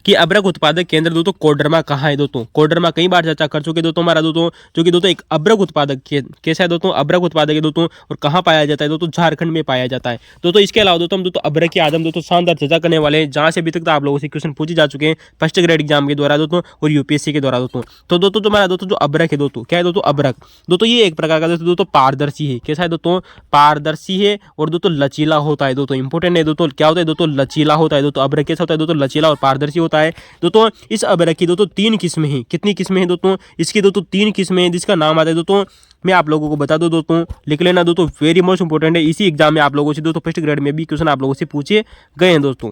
कि अब्रक उत्पादक केंद्र दोस्तों कोडरमा कहाँ है दोस्तों। कोडरमा कई बार चर्चा कर चुके दोस्तों हमारा दोस्तों, जो कि दोस्तों एक अब्रक उत्पादक कैसा है दोस्तों, अब्रक उत्पादक है दोस्तों। और कहाँ पाया जाता है दोस्तों, झारखंड में पाया जाता है दोस्तों। इसके अलावा दोस्तों हम दोस्तों अब्रक की आदम दोस्तों शानदार चर्चा करने वाले हैं, जहाँ से अभी तक आप लोगों से क्वेश्चन पूछे जा चुके हैं फर्स्ट ग्रेड एग्जाम के द्वारा दोस्तों और यूपीएससी के द्वारा दोस्तों। तो दोस्तों हमारा दोस्तों जो अब्रक है दोस्तों, क्या है दोस्तों, अब्रक दोस्तों ये एक प्रकार का दोस्तों पारदर्शी है। कैसा है दोस्तों, पारदर्शी है और दोस्तों लचीला होता है दोस्तों। इंपोर्टेंट है दोस्तों, क्या होता है दोस्तों, लचीला होता है दोस्तों। अब्रक कैसा होता है दोस्तों, लचीला और पारदर्शी होता है दोस्तों। इस अब्रक की दोस्तों 3 किस्में हैं। कितनी किस्में हैं दोस्तों, इसकी दोस्तों 3 किस्में हैं, जिसका नाम आता है दोस्तों, मैं आप लोगों को बता दूं दोस्तों, लिख लेना दोस्तों, वेरी मोस्ट इंपोर्टेंट है। इसी एग्जाम में आप लोगों से दोस्तों फर्स्ट ग्रेड में भी क्वेश्चन आप लोगों से पूछे गए हैं दोस्तों।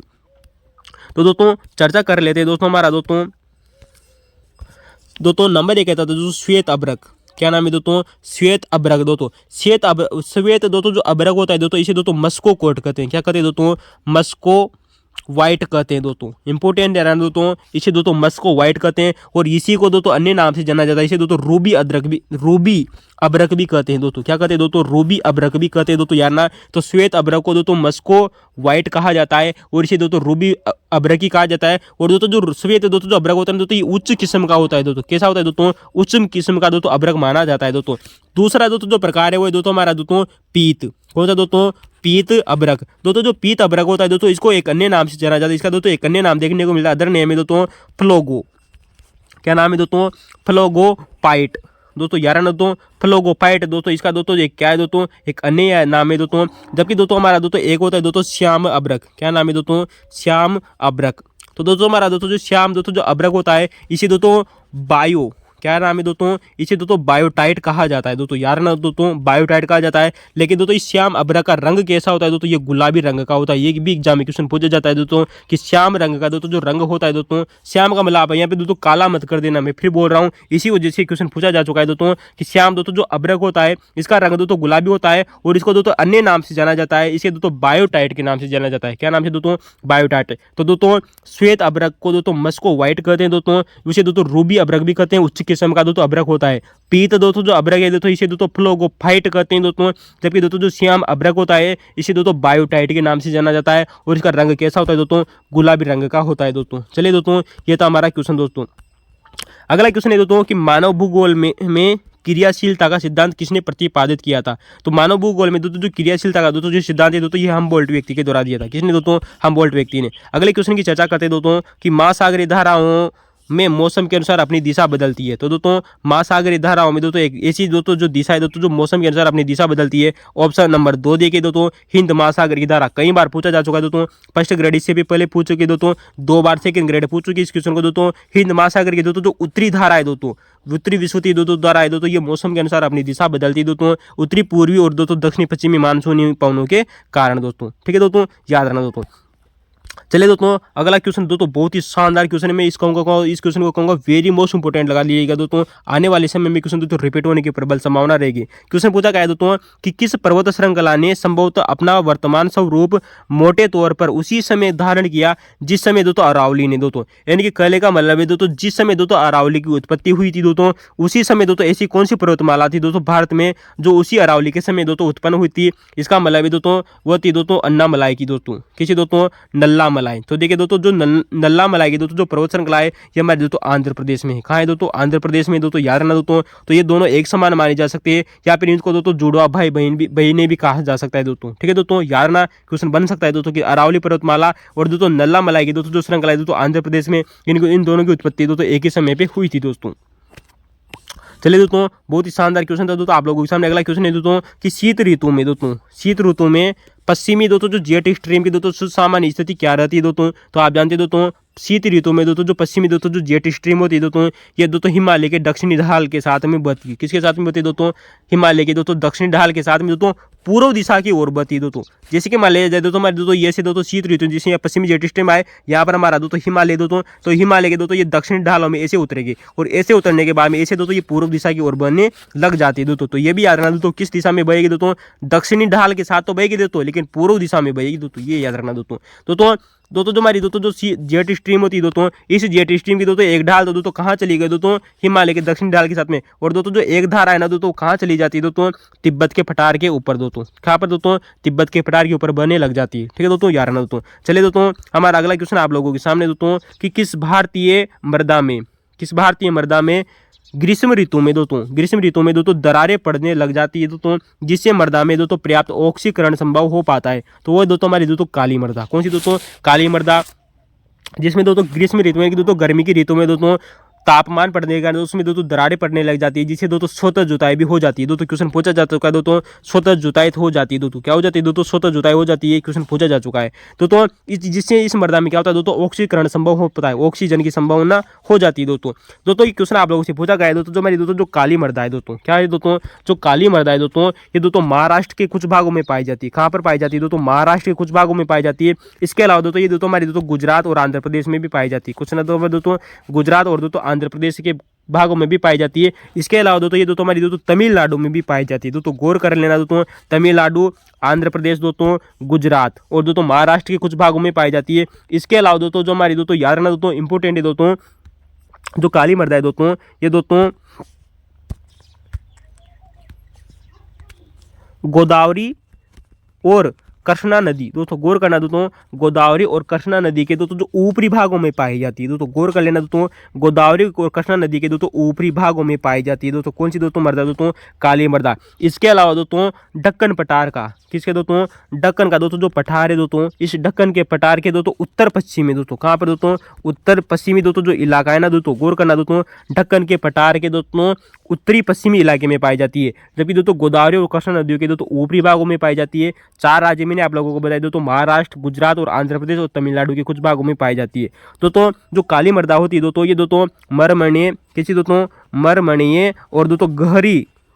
तो दोस्तों चर्चा कर लेते हैं दोस्तों हमारा दोस्तों नंबर 1 कहता था दोस्तों श्वेत अब्रक। क्या नाम है दोस्तों, श्वेत अब्रक दोस्तों। श्वेत दोस्तों जो अब्रक होता है दोस्तों, इसे दोस्तों मस्को कोट कहते हैं। क्या कहते हैं दोस्तों, मस्को व्हाइट कहते हैं दोस्तों। इंपोर्टेंट है दोस्तों, इसे दोस्तों मस्को व्हाइट कहते हैं। और इसी को दोस्तों अन्य नाम से जाना जाता है, इसे दोस्तों रूबी अब्रक भी कहते हैं दोस्तों। क्या कहते हैं दोस्तों, रूबी अब्रक भी कहते हैं दोस्तों, यार ना। तो श्वेत अब्रक को दोस्तों मस्को व्हाइट कहा जाता है और इसे दोस्तों रूबी अब्रकी कहा जाता है। और दोस्तों जो श्वेत दोस्तों जो अब्रक होता है दोस्तों, ये उच्च किस्म का होता है दोस्तों। कैसा होता है दोस्तों, उच्च किस्म का दोस्तों अब्रक माना जाता है दोस्तों। दूसरा दोस्तों जो प्रकार है वो दोस्तों हमारा दोस्तों पीत। कौन सा दोस्तों, पीत अब्रक दोस्तों। जो पीत अब्रक होता है दोस्तों, इसको एक अन्य नाम से जाना जाता है। इसका दोस्तों एक अन्य नाम देखने को मिलता है, अदर नेम है दोस्तों फ्लोगो। क्या नाम है दोस्तों, फ्लोगोपाइट दोस्तों, यार ना दोस्तों फ्लोगोपाइट दोस्तों। इसका दोस्तों एक क्या है दोस्तों, एक अन्य नाम है दोस्तों। जबकि दोस्तों हमारा दोस्तों एक होता है दोस्तों श्याम अब्रक। क्या नाम है दोस्तों, श्याम अब्रक। तो दोस्तों हमारा दोस्तों जो श्याम दोस्तों जो अब्रक होता है, इसे दोस्तों बायो, क्या नाम है दोस्तों, इसे दोस्तों बायोटाइट कहा जाता है दोस्तों, यार ना दोस्तों बायोटाइट कहा जाता है। लेकिन दोस्तों इस श्याम अब्रक का रंग कैसा होता है दोस्तों, ये गुलाबी रंग का होता है। ये भी एग्जाम में क्वेश्चन पूछा जाता है दोस्तों कि श्याम रंग का दोस्तों जो रंग होता है दोस्तों, श्याम का मतलब यहाँ पे दोस्तों काला मत कर देना, मैं फिर बोल रहा हूँ। इसी वजह से क्वेश्चन पूछा जा चुका है दोस्तों कि श्याम दोस्तों जो अब्रक होता है, इसका रंग दोस्तों गुलाबी होता है। और इसको दोस्तों अन्य नाम से जाना जाता है, इसे दोस्तों बायोटाइट के नाम से जाना जाता है। क्या नाम से दोस्तों, बायोटाइट। तो दोस्तों श्वेत अब्रक को दोस्तों मस्को व्हाइट कहते हैं दोस्तों, उसे दोस्तों रूबी अब्रक भी कहते हैं, उच्च किस्म का दोस्तों अब्रक होता है। पीत दोस्तों जो अब्रक है दोस्तों, इसे दोस्तों फ्लोगोफाइट कहते हैं दोस्तों। जबकि दोस्तों जो श्याम अब्रक होता है, इसे दोस्तों बायोटाइट के नाम से जाना जाता है। और इसका रंग कैसा होता है दोस्तों, गुलाबी रंग का होता है दोस्तों। चलिए दोस्तों, ये था हमारा क्वेश्चन दोस्तों। अगला क्वेश्चन है दोस्तों कि मानव भूगोल में क्रियाशीलता का सिद्धांत किसने प्रतिपादित किया था। तो मानव भूगोल में दोस्तों जो क्रियाशीलता का दोस्तों जो सिद्धांत है दोस्तों, ये हमबोल्ट व्यक्ति के द्वारा दिया था। किसने दोस्तों, हमबोल्ट व्यक्ति ने। अगले क्वेश्चन की चर्चा करते हैं दोस्तों कि महासागरीय धाराओं में मौसम के अनुसार अपनी दिशा बदलती है। तो दोस्तों महासागरीय धाराओं में दोस्तों एक ऐसी दोस्तों जो दिशा है दोस्तों जो मौसम के अनुसार अपनी दिशा बदलती है। ऑप्शन नंबर 2 देखिए दोस्तों, हिंद महासागर की धारा। कई बार पूछा जा चुका है दोस्तों, फर्स्ट ग्रेड इससे भी पहले पूछ चुकी दोस्तों, 2 बार सेकंड ग्रेड पूछ चुकी इस क्वेश्चन को दोस्तों। हिंद महासागर की दोस्तों जो उत्तरी धारा है दोस्तों, उत्तरी विश्वती दोस्तों धारा है दोस्तों, ये मौसम के अनुसार अपनी दिशा बदलती है दोस्तों, उत्तरी पूर्वी और दोस्तों दक्षिणी पश्चिमी मानसूनी पवनों के कारण दोस्तों। ठीक है दोस्तों, याद रखना दोस्तों। चलिए दोस्तों, अगला क्वेश्चन दोस्तों बहुत ही शानदार क्वेश्चन है। मैं इस क्वेश्चन को कहूँगा वेरी मोस्ट इंपोर्टेंट लगा लीजिएगा दोस्तों। आने वाले समय में क्वेश्चन दोस्तों रिपीट होने की प्रबल संभावना रहेगी। क्वेश्चन पूछा गया है दोस्तों कि किस पर्वत श्रृंखला ने संभवतः अपना वर्तमान स्वरूप मोटे तौर पर उसी समय धारण किया जिस समय दोस्तों अरावली ने दोस्तों, यानी कि कहने का मतलब है दोस्तों जिस समय दोस्तों अरावली की उत्पत्ति हुई थी दोस्तों, उसी समय दोस्तों ऐसी कौन सी पर्वतमाला थी दोस्तों भारत में जो उसी अरावली के समय दोस्तों उत्पन्न हुई थी। इसका मतलब है दोस्तों वो थी दोस्तों अन्नामलाई की दोस्तों, किसी दोस्तों नल्ला मलाई। तो देखिए दोस्तों जो नल्ला मलाई की दोस्तों जो पर्वत श्रृंखला है, ये हमारे दोस्तों आंध्र प्रदेश में है। कहाँ है दोस्तों, आंध्र प्रदेश में दोस्तों, याद रखना दोस्तों। तो ये दोनों एक समान मानी जा सकती है, या फिर इनको दोस्तों जुड़वा भाई बहनें भी कहा जा सकता है दोस्तों। ठीक है दोस्तों, याद रखना क्वेश्चन बन सकता है दोस्तों कि अरावली पर्वतमाला और दोस्तों नल्ला मलाई की दोस्तों जो श्रृंखला है दोस्तों आंध्र प्रदेश में, इन दोनों की उत्पत्ति दोस्तों एक ही समय पे हुई थी दोस्तों। चलिए दोस्तों, बहुत ही शानदार क्वेश्चन था दोस्तों आप लोगों के सामने। अगला क्वेश्चन है दोस्तों कि शीत ऋतु में पश्चिमी दोस्तों जो जेट स्ट्रीम की दोस्तों सामान्य स्थिति क्या रहती है दोस्तों, तो आप जानते हैं दोस्तों शीत ऋतु में दोस्तों जो पश्चिमी दोस्तों जो जेट स्ट्रीम होती है दोस्तों, ये दोस्तों हिमालय के दक्षिणी ढाल के साथ में बहती है। किसके साथ में बहती है दोस्तों, हिमालय के दोस्तों दक्षिणी ढाल के साथ में दोस्तों पूर्व दिशा की ओर बहती है दोस्तों। जैसे कि मान लिया जाए दोस्तों हमारे दोस्तों ये से दोस्तों शीत ऋतु जिसमें पश्चिमी जेट स्ट्रीम आए, यहाँ पर हमारा दोस्तों हिमालय दोस्तों, तो हिमालय के दोस्तों ये दक्षिणी ढालों में ऐसे उतरेगी और ऐसे उतरने के बाद में ऐसे दोस्तों ये पूर्व दिशा की ओर बहने लग जाती है दोस्तों। तो ये भी याद रखना दोस्तों किस दिशा में बहेगी दोस्तों, दक्षिणी ढाल के साथ तो बहेगी दोस्तों लेकिन पूर्व दिशा में बहेगी दोस्तों, ये याद रखना दोस्तों। दोस्तों जो हमारी दोस्तों जो जेट स्ट्रीम होती है दोस्तों, इस जेट स्ट्रीम की दोस्तों एक ढाल दोस्तों कहाँ चली गई दोस्तों, हिमालय के दक्षिण ढाल के साथ में, और दोस्तों जो एक धारा है ना दोस्तों कहाँ चली जाती है दोस्तों, तिब्बत के पठार के ऊपर दोस्तों। कहाँ पर दोस्तों, तिब्बत के पठार के ऊपर बहने लग जाती है। ठीक है दोस्तों, याद रखना दोस्तों। चलिए दोस्तों हमारा अगला क्वेश्चन आप लोगों के सामने दोस्तों कि किस भारतीय मृदा में ग्रीष्म ऋतु में दोस्तों दरारें पड़ने लग जाती है दोस्तों, जिससे मृदा में दोस्तों पर्याप्त ऑक्सीकरण संभव हो पाता है। तो वो दोस्तों हमारी दोस्तों काली मृदा। कौन सी दोस्तों, काली मृदा, जिसमें दोस्तों ग्रीष्म ऋतु में दोस्तों गर्मी की ऋतु में दोस्तों तापमान बढ़ने के कारण उसमें दोस्तों दरारें पड़ने लग जाती है, जिससे दोस्तों स्वतः जुताई भी हो जाती है। दोस्तों क्वेश्चन पूछा जा चुका है दोस्तों, स्वतः जुताई हो जाती है दोस्तों, क्या हो जाती है दोस्तों, स्वतः जुताई हो जाती है, क्वेश्चन पूछा जा चुका है दोस्तों। जिससे इस मृदा में क्या होता है दोस्तों, ऑक्सीकरण संभव हो पाता है, ऑक्सीजन की संभावना हो जाती है दोस्तों। ये क्वेश्चन आप लोगों से पूछा गया है दोस्तों, जो हमारी दोस्तों जो काली मृदा है दोस्तों, क्या है दोस्तों, जो काली मृदा है दोस्तों, ये दोस्तों महाराष्ट्र के कुछ भागों में पाई जाती है। कहाँ पर पाई जाती है दोस्तों, महाराष्ट्र के कुछ भागों में पाई जाती है। इसके अलावा दोस्तों ये दोस्तों हमारी दोस्तों गुजरात और आंध्र प्रदेश में भी पाई जाती है। कुछ ना दोस्तों गुजरात और दोस्तों आंध्र प्रदेश के भागों में भी पाई जाती है। इसके अलावा दोस्तों ये दोस्तों हमारी दोस्तों तमिलनाडु में भी पाई जाती है। दोस्तों गौर कर लेना दोस्तों, तमिलनाडु, आंध्र प्रदेश दोस्तों, गुजरात और दोस्तों महाराष्ट्र के कुछ भागों में पाई जाती है। इसके अलावा दोस्तों जो हमारी दोस्तों याद रखना दोस्तों इंपॉर्टेंट है दोस्तों, जो काली मृदा है दोस्तों, ये दोस्तों गोदावरी और कृष्णा नदी, दोस्तों गौर करना दोस्तों, गोदावरी और कृष्णा नदी के दोस्तों जो ऊपरी भागों में पाई जाती है। दोस्तों गौर कर लेना दोस्तों, गोदावरी और कृष्णा नदी के दोस्तों ऊपरी भागों में पाई जाती है दोस्तों। कौन सी दोस्तों मृदा दोस्तों, काली मृदा। इसके अलावा दोस्तों दक्कन पठार का, किसके दोस्तों, दक्कन का दोस्तों जो पठार है दोस्तों, इस दक्कन के पठार के दोस्तों उत्तर पश्चिमी दोस्तों, कहाँ पर दोस्तों, उत्तर पश्चिमी दोस्तों जो इलाका है ना दोस्तों, गौर करना दोस्तों, दक्कन के पठार के दोस्तों उत्तरी पश्चिमी इलाके में पाई जाती है। जबकि दोस्तों गोदावरी और कृष्णा नदियों के दोस्तों ऊपरी भागों में पाई जाती है। 4 राज्य मैंने आप लोगों को बताया दोस्तों, महाराष्ट्र, गुजरात और आंध्र प्रदेश और तमिलनाडु के कुछ भागों में पाई जाती है। दोस्तों जो काली मृदा होती है दोस्तों, ये दोस्तों मरमणीय, किसी दोस्तों मरमणीय और दोस्तों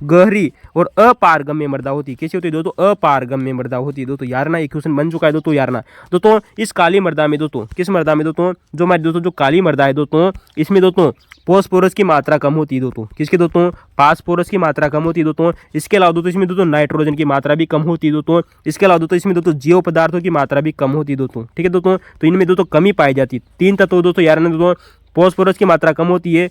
गहरी और अपारगम्य मृदा होती है। कैसी होती है दोस्तों, अपारगम्य मृदा होती है दोस्तों। यारना एक क्वेश्चन बन चुका है दोस्तों, यारना दोस्तों इस काली मृदा में दोस्तों, किस मृदा में दोस्तों, जो हमारी दोस्तों जो काली मृदा है दोस्तों, इसमें दोस्तों फॉस्फोरस की मात्रा कम होती है दोस्तों। किसकी दोस्तों, फास्फोरस की मात्रा कम होती है दोस्तों। इसके अलावा दोस्तों इसमें दोस्तों नाइट्रोजन की मात्रा भी कम होती है दोस्तों। इसके अलावा दोस्तों इसमें दोस्तों जैव पदार्थों की मात्रा भी कम होती है दोस्तों। ठीक है दोस्तों, तो इनमें दोस्तों कमी पाई जाती है। 3 तत्व दोस्तों यार दोस्तों, फॉस्फोरस की मात्रा कम होती है,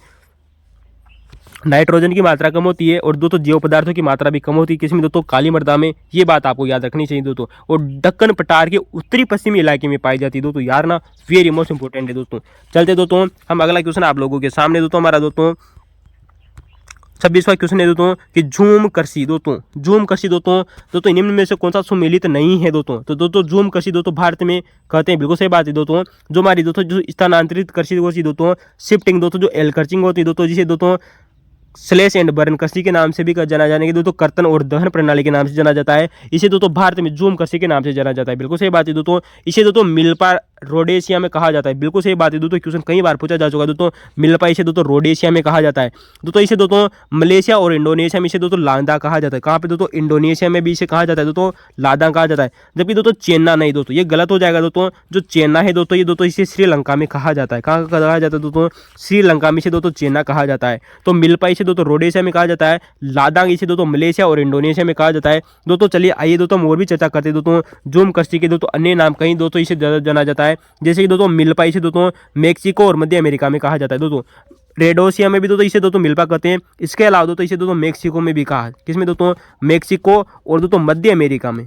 नाइट्रोजन की मात्रा कम होती है और दोस्तों जैव पदार्थों की मात्रा भी कम होती है। किसमें दोस्तों, काली मृदा में। ये बात आपको याद रखनी चाहिए दोस्तों। और दक्कन पठार के उत्तरी पश्चिमी इलाके में पाई जाती है दोस्तों। यार ना वेरी मोस्ट इंपोर्टेंट है दोस्तों। चलते दोस्तों हम अगला क्वेश्चन आप लोगों के सामने दोस्तों, हमारा दोस्तों 26वां क्वेश्चन है दोस्तों कि झूम कृषि दोस्तों निम्न में से कौन सा सुमेलित नहीं है दोस्तों। तो दोस्तों झूम कृषि दोस्तों भारत में कहते हैं, बिल्कुल सही बात है दोस्तों। जो हमारी दोस्तों जो स्थानांतरित कृषि होती दोस्तों, शिफ्टिंग दोस्तों, जो एल कर्चिंग होती है दोस्तों, जिसे दोस्तों स्लेश एंड बर्न कृषि के नाम से भी जाना जाने के दोस्तों, कर्तन और दहन प्रणाली के नाम से जाना जाता है। इसे दोस्तों भारत में झूम कृषि के नाम से जाना जाता है। बिल्कुल सही बात है दोस्तों। इसे दोस्तों मिल्पा रोडेशिया में कहा जाता है। बिल्कुल सही बात है दोस्तों, क्वेश्चन कई बार पूछा जा चुका है दोस्तों। मिल्पा इसे दोस्तों रोडेशिया में कहा जाता है दोस्तों। इसे दोस्तों मलेशिया और इंडोनेशिया में इसे दोस्तों लादा कहा जाता है। कहाँ पे दोस्तों, इंडोनेशिया में भी इसे कहा जाता है दोस्तों, लादा कहा जाता है। जबकि दोस्तों चेन्ना नहीं दोस्तों, ये गलत हो जाएगा दोस्तों। जो चेन्ना है दोस्तों, ये दोस्तों इसे श्रीलंका में कहा जाता है। कहाँ कहा जाता है दोस्तों, श्रीलंका में इसे दोस्तों चेन्ना कहा जाता है। तो मिल्पा इसे दोस्तों रोडेशिया में कहा जाता है, लादांग इसे दोस्तों मलेशिया और इंडोनेशिया में कहा जाता है दोस्तों। चलिए आइए दोस्तों हम और भी चर्चा करते हैं दोस्तों झूम कृषि के दोस्तों अन्य नाम कहीं दोस्तों इसे जाना जाता है। जैसे कि दोस्तों मिल्पा इसे दोस्तों मेक्सिको और मध्य अमेरिका में कहा जाता है दोस्तों। रेडोसिया में भी दोस्तों इसे दोस्तों मिल्पा कहते हैं। इसके अलावा दोस्तों इसे दोस्तों मेक्सिको में भी कहा, किसमें दोस्तों, मेक्सिको और दोस्तों मध्य अमेरिका में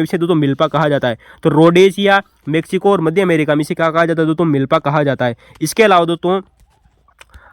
इसे दोस्तों मिल्पा कहा जाता है। तो रोडेशिया, मेक्सिको और मध्य अमेरिका में इसे क्या कहा जाता है दोस्तों, मिल्पा कहा जाता है। इसके अलावा दोस्तों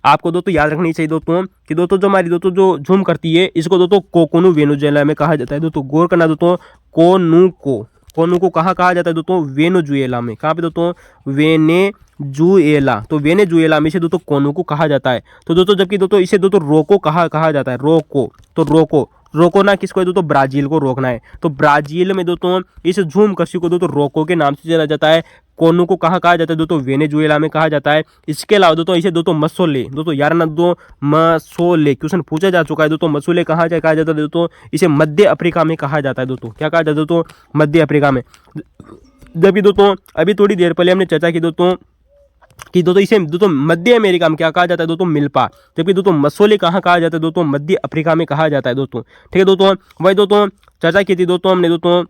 आपको दोस्तों याद रखनी चाहिए दोस्तों कि दोस्तों जो हमारी दोस्तों जो झूम करती है, इसको दोस्तों कोकोनु वेनेजुएला में कहा जाता है दोस्तों। गौर करना दोस्तों, कोनू को कहाँ कहा जाता है दोस्तों, वेनेजुएला में। कहाँ पे दोस्तों, वेनेजुएला। तो वेनेजुएला में इसे दोस्तों कोनू को कहा जाता है। तो दोस्तों जबकि दोस्तों इसे दोस्तों रोको कहा जाता है, रोको। तो रोको रोको ना किसको है दोस्तों, ब्राजील को रोकना है। तो ब्राजील में दोस्तों इस झूम कृषि को दोस्तों रोको के नाम से जाना जाता है। कोनू को कहाँ कहा जाता है दोस्तों, वेनेजुएला में कहा जाता है। इसके अलावा दोस्तों इसे दोस्तों मसोले, दोस्तों यार ना दो मसोले क्वेश्चन पूछा जा चुका है दोस्तों। मसोले कहाँ कहा जाता है दोस्तों, इसे मध्य अफ्रीका में कहा जाता है दोस्तों। क्या कहा जाता है दोस्तों, मध्य अफ्रीका में। जबकि दोस्तों अभी थोड़ी देर पहले हमने चर्चा की दोस्तों कि दोस्तों इसे दोस्तों मध्य अमेरिका में क्या कहा जाता है दोस्तों, मिल्पा। जबकि दोस्तों मसोले कहाँ कहा जाता है दोस्तों, मध्य अफ्रीका में कहा जाता है दोस्तों। ठीक है दोस्तों, वही दोस्तों चर्चा की थी दोस्तों हमने दोस्तों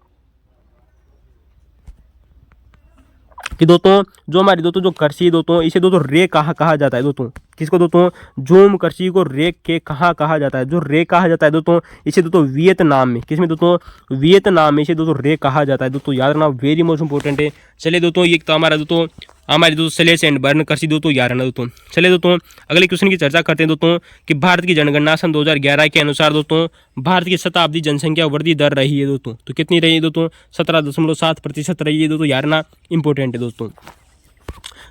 कि दोस्तों जो हमारी दोस्तों जो कृषि दोस्तों इसे दोस्तों रे कहा जाता है दोस्तों। किसको दोस्तों, झूम कृषि को रे के कहा जाता है, जो रे कहा जाता है दोस्तों इसे दोस्तों वियतनाम में, किसमें दोस्तों, वियतनाम में इसे दोस्तों रे कहा जाता है दोस्तों। याद रखना, वेरी मोस्ट इंपॉर्टेंट है। चलिए दोस्तों ये तो हमारा दोस्तों हमारी दोस्तों स्लेश एंड बर्न कृषि दोस्तों याद रखना दोस्तों। चलिए दोस्तों अगले क्वेश्चन की चर्चा करते हैं दोस्तों कि भारत की जनगणना सन 2011 के अनुसार दोस्तों भारत की शताब्दी जनसंख्या वृद्धि दर रही है दोस्तों। तो कितनी रही है दोस्तों, 17.7% रही है दोस्तों। याद रखना इंपॉर्टेंट है दोस्तों।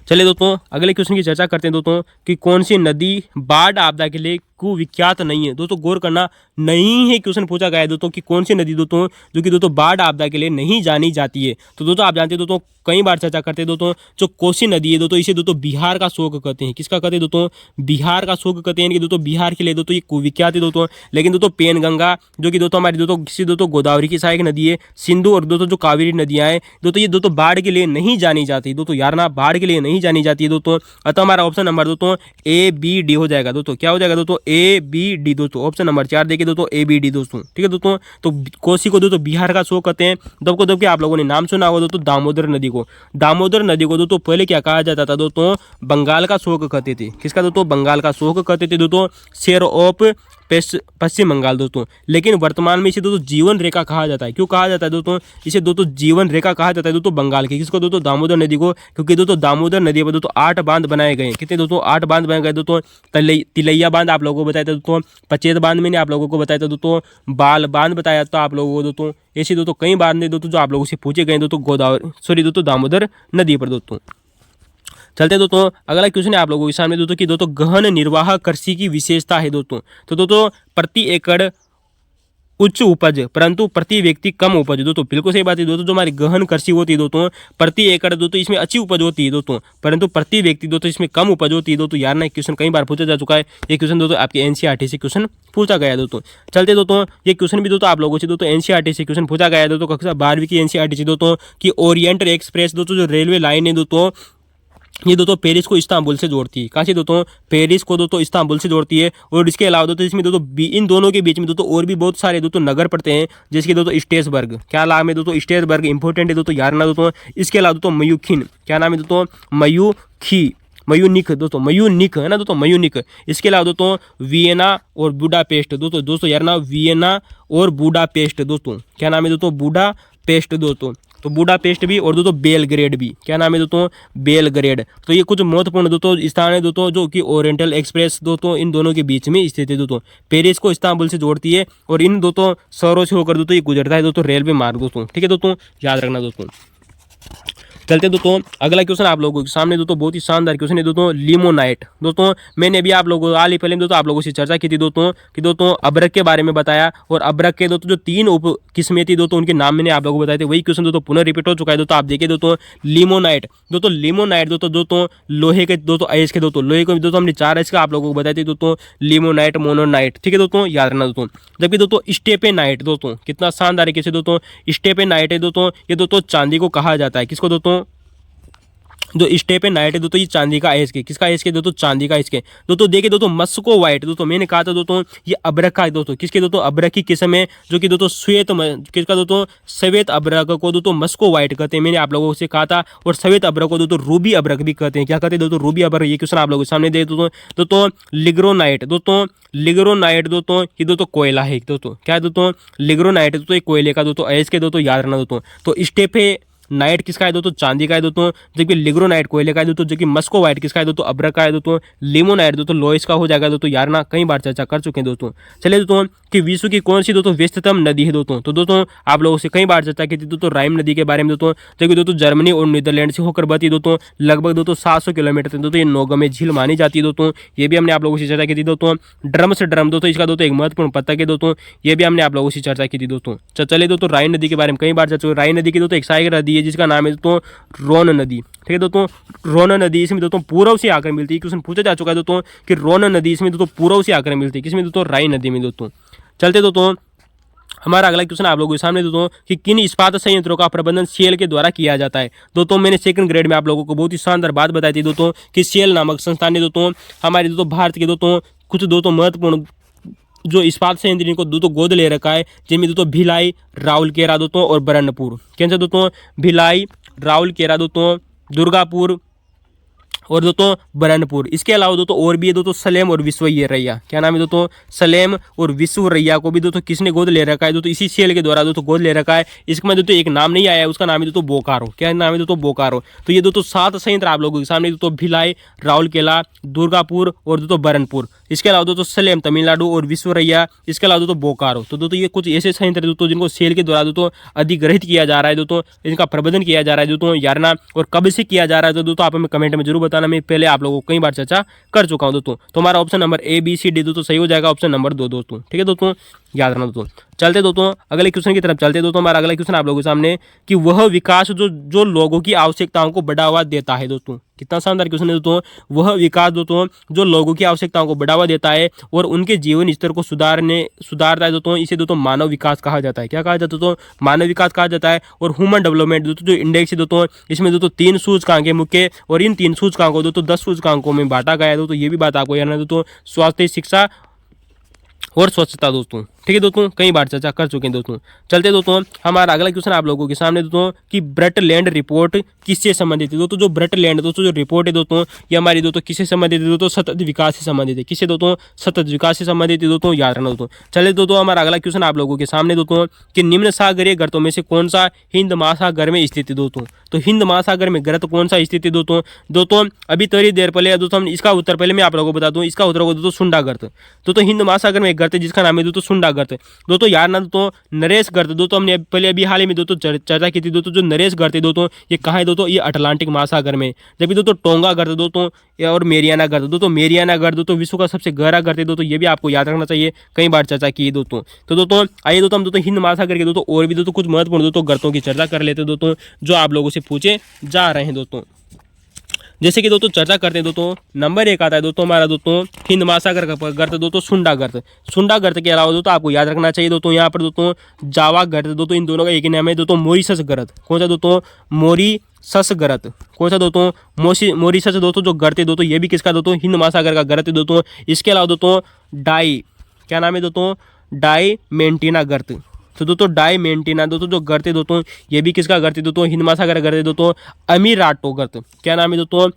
चलिए दोस्तों अगले क्वेश्चन की चर्चा करते हैं दोस्तों कि कौन सी नदी बाढ़ आपदा के लिए कुविख्यात नहीं है। दोस्तों गौर करना, नहीं है क्वेश्चन पूछा गया है दोस्तों कि कौन सी नदी दोस्तों जो कि दोस्तों बाढ़ आपदा के लिए नहीं जानी जाती है। तो दोस्तों आप जानते हैं दोस्तों कई बार चर्चा करते हैं दोस्तों जो कोसी नदी है दोस्तों इसे दोस्तों बिहार का शोक कहते हैं। किसका कहते हैं दोस्तों, बिहार का शोक कहते हैं कि दोस्तों बिहार के लिए दोस्तों ये कुविख्यात है दोस्तों। लेकिन दोस्तों पेनगंगा जो कि दोस्तों हमारी दोस्तों किसी दोस्तों गोदावरी की सहायक नदी है, सिंधु और दोस्तों जो कावेरी नदियां हैं दोस्तों ये दोस्तों बाढ़ के लिए नहीं जानी जाती दोस्तों। यार ना बाढ़ के लिए नहीं जानी जाती है दोस्तों। अतः हमारा ऑप्शन नंबर दोस्तों ABD हो जाएगा दोस्तों। क्या हो जाएगा दोस्तों, ABD दोस्तों। ऑप्शन नंबर 4 देखिए दोस्तों ABD दोस्तों। ठीक है दोस्तों, तो कोसी को दोस्तों बिहार का शोक कहते हैं। दबके आप लोगों ने नाम सुना होगा दोस्तों दामोदर नदी को। दामोदर नदी को दोस्तों पहले क्या कहा जाता था दोस्तों, बंगाल का शोक कहते थे। किसका दोस्तों, बंगाल का शोक कहते थे दोस्तों, शेर ऑफ पश्चिम बंगाल दोस्तों। लेकिन वर्तमान में इसे दोस्तों जीवन रेखा कहा जाता है। क्यों कहा जाता है दोस्तों, इसे दोस्तों जीवन रेखा कहा जाता है दोस्तों बंगाल की। किसको दोस्तों, दामोदर नदी को। क्योंकि दोस्तों दामोदर नदी पर दोस्तों 8 बांध बनाए गए। कितने दोस्तों, 8 बांध बनाए गए दोस्तों। तिलैया बांध आप लोगों को बताया था दोस्तों, पचेत बांध मैंने आप लोगों को बताया था दोस्तों, बाल बांध बताया था आप लोगों को दोस्तों। ऐसे दोस्तों कई बांध दोस्तों जो आप लोगों से पूछे गए दोस्तों गोदावरी सॉरी दोस्तों दामोदर नदी पर दोस्तों। चलते दोस्तों अगला क्वेश्चन है आप लोगों के सामने दोस्तों कि दोस्तों गहन निर्वाह कृषि की विशेषता है दोस्तों। तो दोस्तों प्रति एकड़ उच्च उपज परंतु प्रति व्यक्ति कम उपज। दोस्तों बिल्कुल सही बात है दोस्तों, जो हमारी गहन कृषि होती है दोस्तों प्रति एकड़ दोस्तों इसमें अच्छी उपज होती है दोस्तों, परंतु प्रति व्यक्ति दोस्तों इसमें कम उपज होती है दोस्तों। यार ना क्वेश्चन कई बार पूछा जा चुका है। ये क्वेश्चन दोस्तों आपके NCERT से क्वेश्चन पूछा गया है दोस्तों। चलते दोस्तों ये क्वेश्चन भी दोस्तों आप लोगों से दोस्तों NCERT से क्वेश्चन पूछा गया है दोस्तों कक्षा 12वीं की NCERT से दोस्तों कि ओरिएंटल एक्सप्रेस दोस्तों जो रेलवे लाइन है दोस्तों ये दोस्तों पेरिस को इस्तांबुल से जोड़ती है। कहाँ से दोस्तों, पेरिस को दोस्तों इस्तांबुल से जोड़ती है। और इसके अलावा दोस्तों इसमें दोस्तों इन दोनों के बीच में दोस्तों और भी बहुत सारे दोस्तों नगर पड़ते हैं, जैसे दोस्तों स्टेसबर्ग। क्या नाम है दोस्तों, स्टेसबर्ग इंपॉर्टेंट है दोस्तों यार ना दोस्तों। इसके अलावा दोस्तों मयूखिन, क्या नाम है दोस्तों, मयूनिक दोस्तों, मयूनिक है ना दोस्तों, मयूनिक। इसके अलावा दोस्तों वियना और बुडापेस्ट दोस्तों यार ना, वियना और बुडापेस्ट दोस्तों। क्या नाम है दोस्तों, बुडापेस्ट दोस्तों। तो बुडापेस्ट भी और दोस्तों बेलग्रेड भी। क्या नाम है दोस्तों, बेलग्रेड। तो ये कुछ महत्वपूर्ण दोस्तों स्थान है दोस्तों जो कि ओरिएंटल एक्सप्रेस दोस्तों इन दोनों के बीच में स्थित है दोस्तों। पेरिस को इस्तांबुल से जोड़ती है और इन दोस्तों शहरों से होकर दोस्तों ये गुजरता है दोस्तों रेलवे मार्ग दोस्तों। ठीक है दोस्तों, याद रखना दोस्तों। चलते दोस्तों अगला क्वेश्चन आप लोगों के सामने दोस्तों बहुत ही शानदार क्वेश्चन है दोस्तों, लिमोनाइट। दोस्तों मैंने अभी आप लोगों हाल ही पहले दोस्तों आप लोगों से चर्चा की थी दोस्तों कि दोस्तों अबरक के बारे में बताया और अबरक के दोस्तों जो 3 उप किस्में थी दोस्तों उनके नाम मैंने आप लोगों को बताए थे। वही क्वेश्चन दोस्तों पुनः रिपीट हो चुका है दोस्तों। आप देखिए दोस्तों लिमोनाइट दोस्तों लोहे के दोस्तों अयस्क के दोस्तों, लोहे को दोस्तों हमने 4 अयस्क आप लोगों को बताए थे दोस्तों, लिमोनाइट, मोनोनाइट। ठीक है दोस्तों, याद रखना दोस्तों। जबकि दोस्तों स्टेपेनाइट दोस्तों, कितना शानदार तरीके से दोस्तों स्टेपेनाइट है दोस्तों, ये दोस्तों चांदी को कहा जाता है। किसको दोस्तों, जो स्टेपेनाइट है दोस्तों ये चांदी का अयस्क है। किसका अयस्क है दोस्तों, चांदी का अयस्क है दोस्तों। देखिए दोस्तों मस्को वाइट दोस्तों मैंने कहा था दोस्तों ये अबरक का है दोस्तों। किसके दोस्तों, अबरक की किस्म है जो कि दोस्तों किसका दोस्तों, श्वेत अबरक को दोस्तों मस्को वाइट कहते हैं, मैंने आप लोगों से कहा था। और श्वेत अबरक को दोस्तों रूबी अबरक भी कहते हैं। क्या कहते हैं दोस्तों, रूबी अबरक। ये क्वेश्चन आप लोगों के सामने दे दोस्तों लिग्रोनाइट दोस्तों ये दोस्तों कोयला है दोस्तों। क्या है दोस्तों, लिग्रोनाइट दोस्तों ये कोयले का दोस्तों अयस्क है दोस्तों, याद रखना दोस्तों। तो नाइट किसका है दोस्तों, चांदी का है दोस्तों, जबकि लिग्रोनाइट कोयले का है दोस्तों, जबकि मस्कोवाइट किसका है दोस्तों, अब्रक का है दोस्तों, लिमोनाइट दोस्तों लोइस का हो जाएगा दोस्तों, यारना कई बार चर्चा कर चुके हैं दोस्तों। चलिए दोस्तों कि विश्व की कौन सी दोस्तों व्यस्ततम नदी है दोस्तों, तो दोस्तों आप लोगों से कई बार चर्चा की थी दोस्तों राइम नदी के बारे में दोस्तों, जबकि दोस्तों जर्मनी और नीदरलैंड से होकर बहती दोस्तों, लगभग दोस्तों 700 किलोमीटर दोस्तों ये नौगम्य झील मानी जाती है दोस्तों। ये भी हमने आप लोगों से चर्चा की थी दोस्तों। ड्रम से ड्रम दोस्तों इसका दोस्तों एक महत्वपूर्ण पता है दोस्तों, ये भी हमने आप लोगों से चर्चा की थी दोस्तों। चलिए दोस्तों राइन नदी के बारे में कई बार चर्चा हुई। राइन नदी की दोस्तों एक सहायक नदी है जिसका नाम है दोस्तों रोन नदी, ठीक है दोस्तों। रोन नदी इसमें दोस्तों पूर्व से आकर मिलती है, क्वेश्चन पूछा जा चुका है दोस्तों कि रोन नदी इसमें दोस्तों पूर्व से आकर मिलती है, किसमें दोस्तों, राइन नदी में दोस्तों। चलते दोस्तों हमारा अगला क्वेश्चन आप लोगों के सामने दोस्तों कि किन इस्पात संयंत्रों का प्रबंधन सेल के द्वारा किया जाता है। दोस्तों मैंने सेकंड ग्रेड में आप लोगों को बहुत ही शानदार बात बताई थी दोस्तों कि सेल नामक संस्थान ने दोस्तों हमारे दोस्तों भारत के दोस्तों कुछ दोस्तों महत्वपूर्ण जो इस्पात संयंत्र इनको दोस्तों गोद ले रखा है, जिनमें दोस्तों भिलाई, राउरकेला दोस्तों और बरनपुर। कैसे दोस्तों, भिलाई, राउरकेला दोस्तों, दुर्गापुर और दोस्तों बरनपुर। इसके अलावा दोस्तों और भी है दोस्तों सलेम और विश्वरैया। क्या नाम है दोस्तों, सलेम और विश्वरैया को भी दोस्तों किसने गोद ले रखा है दोस्तों, इसी सेल के द्वारा दोस्तों गोद ले रखा है। इसमें दोस्तों एक नाम नहीं आया है, उसका नाम है दोस्तों बोकारो। क्या नाम है दोस्तों, बोकारो। तो ये दोस्तों 7 संयंत्र आप लोगों के सामने दोस्तों भिलाई, राउरकेला, दुर्गापुर और दोस्तों बरनपुर। इसके अलावा दोस्तों सलेम तमिलनाडु और विश्वरैया, इसके अलावा दोस्तों बोकारो। तो दोस्तों ये कुछ ऐसे संयंत्र दोस्तों जिनको सेल के द्वारा दोस्तों अधिग्रहित किया जा रहा है दोस्तों, इनका प्रबंधन किया जा रहा है दोस्तों, यारना और कब से किया जा रहा है तो दोस्तों आप हमें कमेंट में जरूर बताना। मैं पहले आप लोगों को कई बार चर्चा कर चुका हूं दोस्तों। तो हमारा option number A B C D दोस्तों सही हो जाएगा, ऑप्शन नंबर 2 दोस्तों, ठीक है दोस्तों, याद रखना दोस्तों। चलते दोस्तों अगले क्वेश्चन की तरफ चलते दोस्तों। हमारा अगला क्वेश्चन आप लोगों के सामने कि वह विकास जो लोगों की आवश्यकताओं को बढ़ावा देता है दोस्तों। कितना शानदार क्वेश्चन है दोस्तों, वह विकास दोस्तों जो लोगों की आवश्यकताओं को बढ़ावा देता है और उनके जीवन स्तर को सुधारता है दोस्तों, इसे दोस्तों मानव विकास कहा जाता है। क्या कहा जाता है दोस्तों, मानव विकास कहा जाता है। और ह्यूमन डेवलपमेंट दोस्तों जो इंडेक्स है दोस्तों, इसमें दोस्तों 3 सूचकांक है मुख्य, और इन 3 सूचकांकों को दोस्तों 10 सूचकांकों में बांटा गया है दोस्तों। ये भी बात आपको याद रखना दोस्तों, स्वास्थ्य, शिक्षा और स्वच्छता दोस्तों, ठीक है दोस्तों, कई बार चर्चा कर चुके हैं दोस्तों। चलते दोस्तों हमारा अगला क्वेश्चन आप लोगों के सामने दोस्तों कि ब्रटलैंड रिपोर्ट किससे संबंधित है दोस्तों। जो ब्रटलैंड दोस्तों जो रिपोर्ट है दोस्तों ये हमारी दोस्तों किससे संबंधित है दोस्तों, सतत विकास से संबंधित है। किससे दोस्तों, सतत विकास से संबंधित है दोस्तों, याद रखना दोस्तों। चलिए दोस्तों हमारा अगला क्वेश्चन आप लोगों के सामने दोस्तों कि निम्न सागरीय गर्तों में से कौन सा हिंद महासागर में स्थित है दोस्तों। तो हिंद महासागर में गर्त कौन सा स्थित है दोस्तों अभी थोड़ी देर पहले दोस्तों हम इसका उत्तर पहले मैं आप लोगों को बता दूं, इसका उत्तर होगा दोस्तों सुंडा गर्त। दोस्तों हिंद महासागर में एक गर्त है जिसका नाम है दोस्तों सुंडा गर्त। दोस्तों यार ना दोस्तों नरेश गर्त दोस्तों हमने पहले अभी हाल ही में दोस्तों चर्चा की थी दोस्तों, जो नरेश गर्त है दोस्तों ये कहाँ है दोस्तों, ये अटलांटिक महासागर में। जबकि दोस्तों टोंगा गर्त दोस्तों और मेरियाना गर्त दोस्तों, मेरियाना गर्त दोस्तों विश्व का सबसे गहरा गर्त है दोस्तों, ये भी आपको याद रखना चाहिए, कई बार चर्चा की है दोस्तों। तो दोस्तों आइए दोस्तों हम दोस्तों हिंद महासागर के दोस्तों और भी दोस्तों कुछ महत्वपूर्ण दोस्तों गर्तों की चर्चा कर लेते हैं दोस्तों, जो आप लोगों से पूछे जा रहे हैं दोस्तों। जैसे कि दोस्तों चर्चा करते हैं दोस्तों, नंबर 1 आता है दोस्तों हमारा दोस्तों हिंद महासागर का गर्त दोस्तों सुंडा गर्त। सुंडा गर्त के अलावा दोस्तों आपको याद रखना चाहिए दोस्तों यहाँ पर दोस्तों जावा गर्त दोस्तों, इन दोनों का एक ही नाम है दोस्तों मॉरिशस गर्त। कौन सा दोस्तों, मॉरिशस गर्त। कौन सा दोस्तों, मॉरिशस दोस्तों जो गर्त है दोस्तों ये भी किसका दोस्तों, हिंद महासागर का गर्त है दोस्तों। इसके अलावा दोस्तों क्या नाम है दोस्तों, डायमेंटिना गर्त। तो दोस्तों डायमेंटिना दोस्तों जो गर्त है दोस्तों ये भी किसका गर्त है दोस्तों, हिंद महासागर का गर्त है दोस्तों, अमीराटो गर्त। क्या नाम है दोस्तों,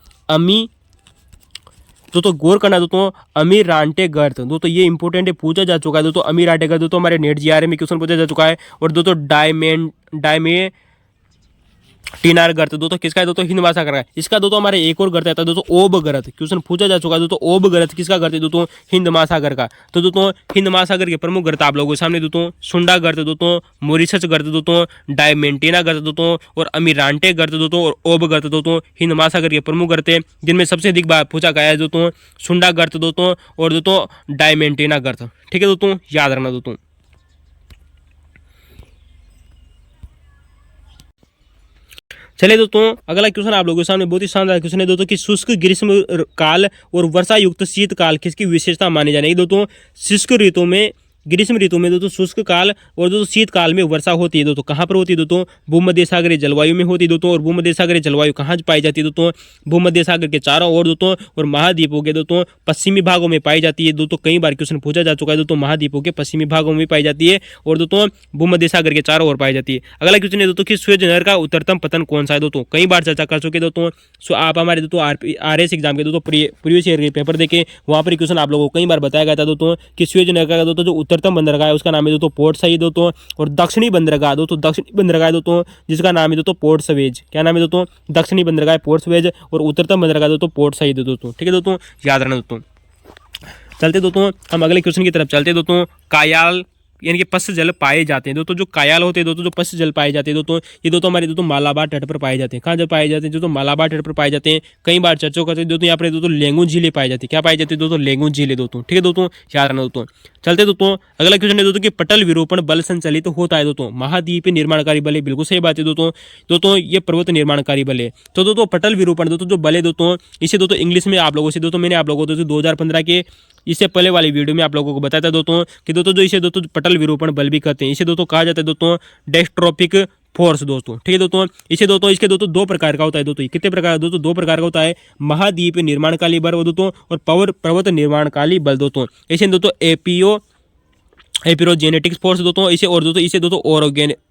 दोस्तों गौर करना दोस्तों, अमीरांटे गर्त। दोस्तों ये इंपॉर्टेंट है, पूछा जा चुका है दोस्तों, अमीरांटे गर्त दोस्तों हमारे नेट जीआरए में क्वेश्चन पूछा जा चुका है। और दोस्तों टीनार गर्त दोस्तों किसका है दोस्तों, हिंद महासागर का। इसका दोस्तों हमारे एक और गर्त आता है दोस्तों ओब गर्त, क्वेश्चन पूछा जा चुका है दोस्तों, ओब गर्त किसका गर्त है दोस्तों, हिंद महासागर का। तो दोस्तों हिंद महासागर के प्रमुख गर्त आप लोगों के सामने दोस्तों सुंडा गर्त दोस्तों, मॉरिशस गर्त दोस्तों, डायमेंटिना गर्त दोस्तों और अमीरांटे गर्त दोस्तों और ओब गर्त दोस्तों हिंद महासागर के प्रमुख गर्त है, जिनमें सबसे अधिक बार पूछा गया है दोस्तों सुंडा गर्त दोस्तों और दोस्तों डायमेंटिना गर्त, ठीक है दोस्तों, याद रखना दोस्तों। चलिए दोस्तों अगला क्वेश्चन आप लोगों के सामने बहुत ही शानदार क्वेश्चन है दोस्तों कि शुष्क ग्रीष्म काल और वर्षा युक्त शीत काल किसकी विशेषता मानी जाएगी दोस्तों। शुष्क ऋतु में, ग्रीष्म ऋतु में दोस्तों शुष्क काल और दोस्तों शीत काल में वर्षा होती है दोस्तों। कहाँ पर होती है दोस्तों, भूमध्य सागरीय जलवायु में होती है दोस्तों। और भूमध्य सागरीय जलवायु कहाँ पाई जाती है दोस्तों, भूमध्य सागर के चारों ओर दोस्तों और महाद्वीपों के दोस्तों पश्चिमी भागों में पाई जाती है दोस्तों। कई बार क्वेश्चन पूछा जा चुका है दोस्तों, महाद्वीपों के पश्चिमी भागों में पाई जाती है और दोस्तों भूमध्य सागर के चारों ओर पाई जाती है। अगला क्वेश्चन है दोस्तों कि सूर्य नहर का उत्तरतम पतन कौन सा है दोस्तों। कई बार चर्चा कर चुके दोस्तों, सो आप हमारे दोस्तों RS एग्जाम के दोस्तों प्रीवियस ईयर के पेपर देखे, वहाँ पर क्वेश्चन आप लोगों को कई बार बताया गया था दोस्तों कि सूर्य नहर का दोस्तों जो उत्तरतम बंदरगाह है उसका नाम है दोस्तों पोर्ट सईद दोस्तों। और दक्षिणी बंदरगाह दोस्तों, दक्षिणी बंदरगाह दोस्तों जिसका नाम है दोस्तों पोर्ट सवेज। क्या नाम है दोस्तों? दक्षिणी बंदरगाह पोर्ट सवेज। और उत्तरतम बंदरगाह दोस्तों पोर्ट सईद दोस्तों। ठीक है दोस्तों, याद रखना दोस्तों। चलते दोस्तों हम अगले क्वेश्चन की तरफ चलते दोस्तों। कायाल यानी कि पश्च जल पाए जाते हैं दोस्तों। जो कायाल होते हैं दोस्तों, जो पश्च जल पाए जाते हैं दोस्तों, ये दोस्तों हमारे दोस्तों मालाबार तट पर पाए जाते हैं। कहाँ जब पाए जाते हैं? दोस्तों मालाबार तट पर पाए जाते हैं। कई बार चर्चा करते हैं दोस्तों, यहाँ पर दोस्तों लेंगुन झीलें पाई जाती है। क्या पाई जाती है दोस्तों? लेंगुन झीलें दोस्तों। ठीक है दोस्तों, याद रखना दोस्तों। चलते दोस्तों अगला क्वेश्चन है दोस्तों कि पटल विरूपण बल संचालित होता है दोस्तों। महाद्वीप निर्माणकारी बल है, बिल्कुल सही बात है दोस्तों। दोस्तों ये पर्वत निर्माणकारी बल है। तो दोस्तों पटल विरूपण दोस्तों जो बल है दोस्तों, इसे दोस्तों इंग्लिश में आप लोगों से दोस्तों मैंने आप लोगों को दोस्तों 2015 के इससे पहले वाली वीडियो में आप लोगों को बताया था दोस्तों कि दोस्तों जो इसे दोस्तों पटल विरूपण बल भी कहते हैं। इसे दोस्तों कहा जाता है दोस्तों डेस्ट्रोपिक फोर्स दोस्तों। ठीक है दोस्तों, इसे दोस्तों इसके दोस्तों दो प्रकार का होता है दोस्तों। कितने प्रकार दोस्तों? दो प्रकार का होता है। महाद्वीप निर्माणकाली बल दोस्तों और पर्वत निर्माणकाली बल दोस्तों। इसे दोस्तों एपिरोजेनेटिक्स फोर्स दोस्तों इसे, और दोस्तों इसे दोस्तों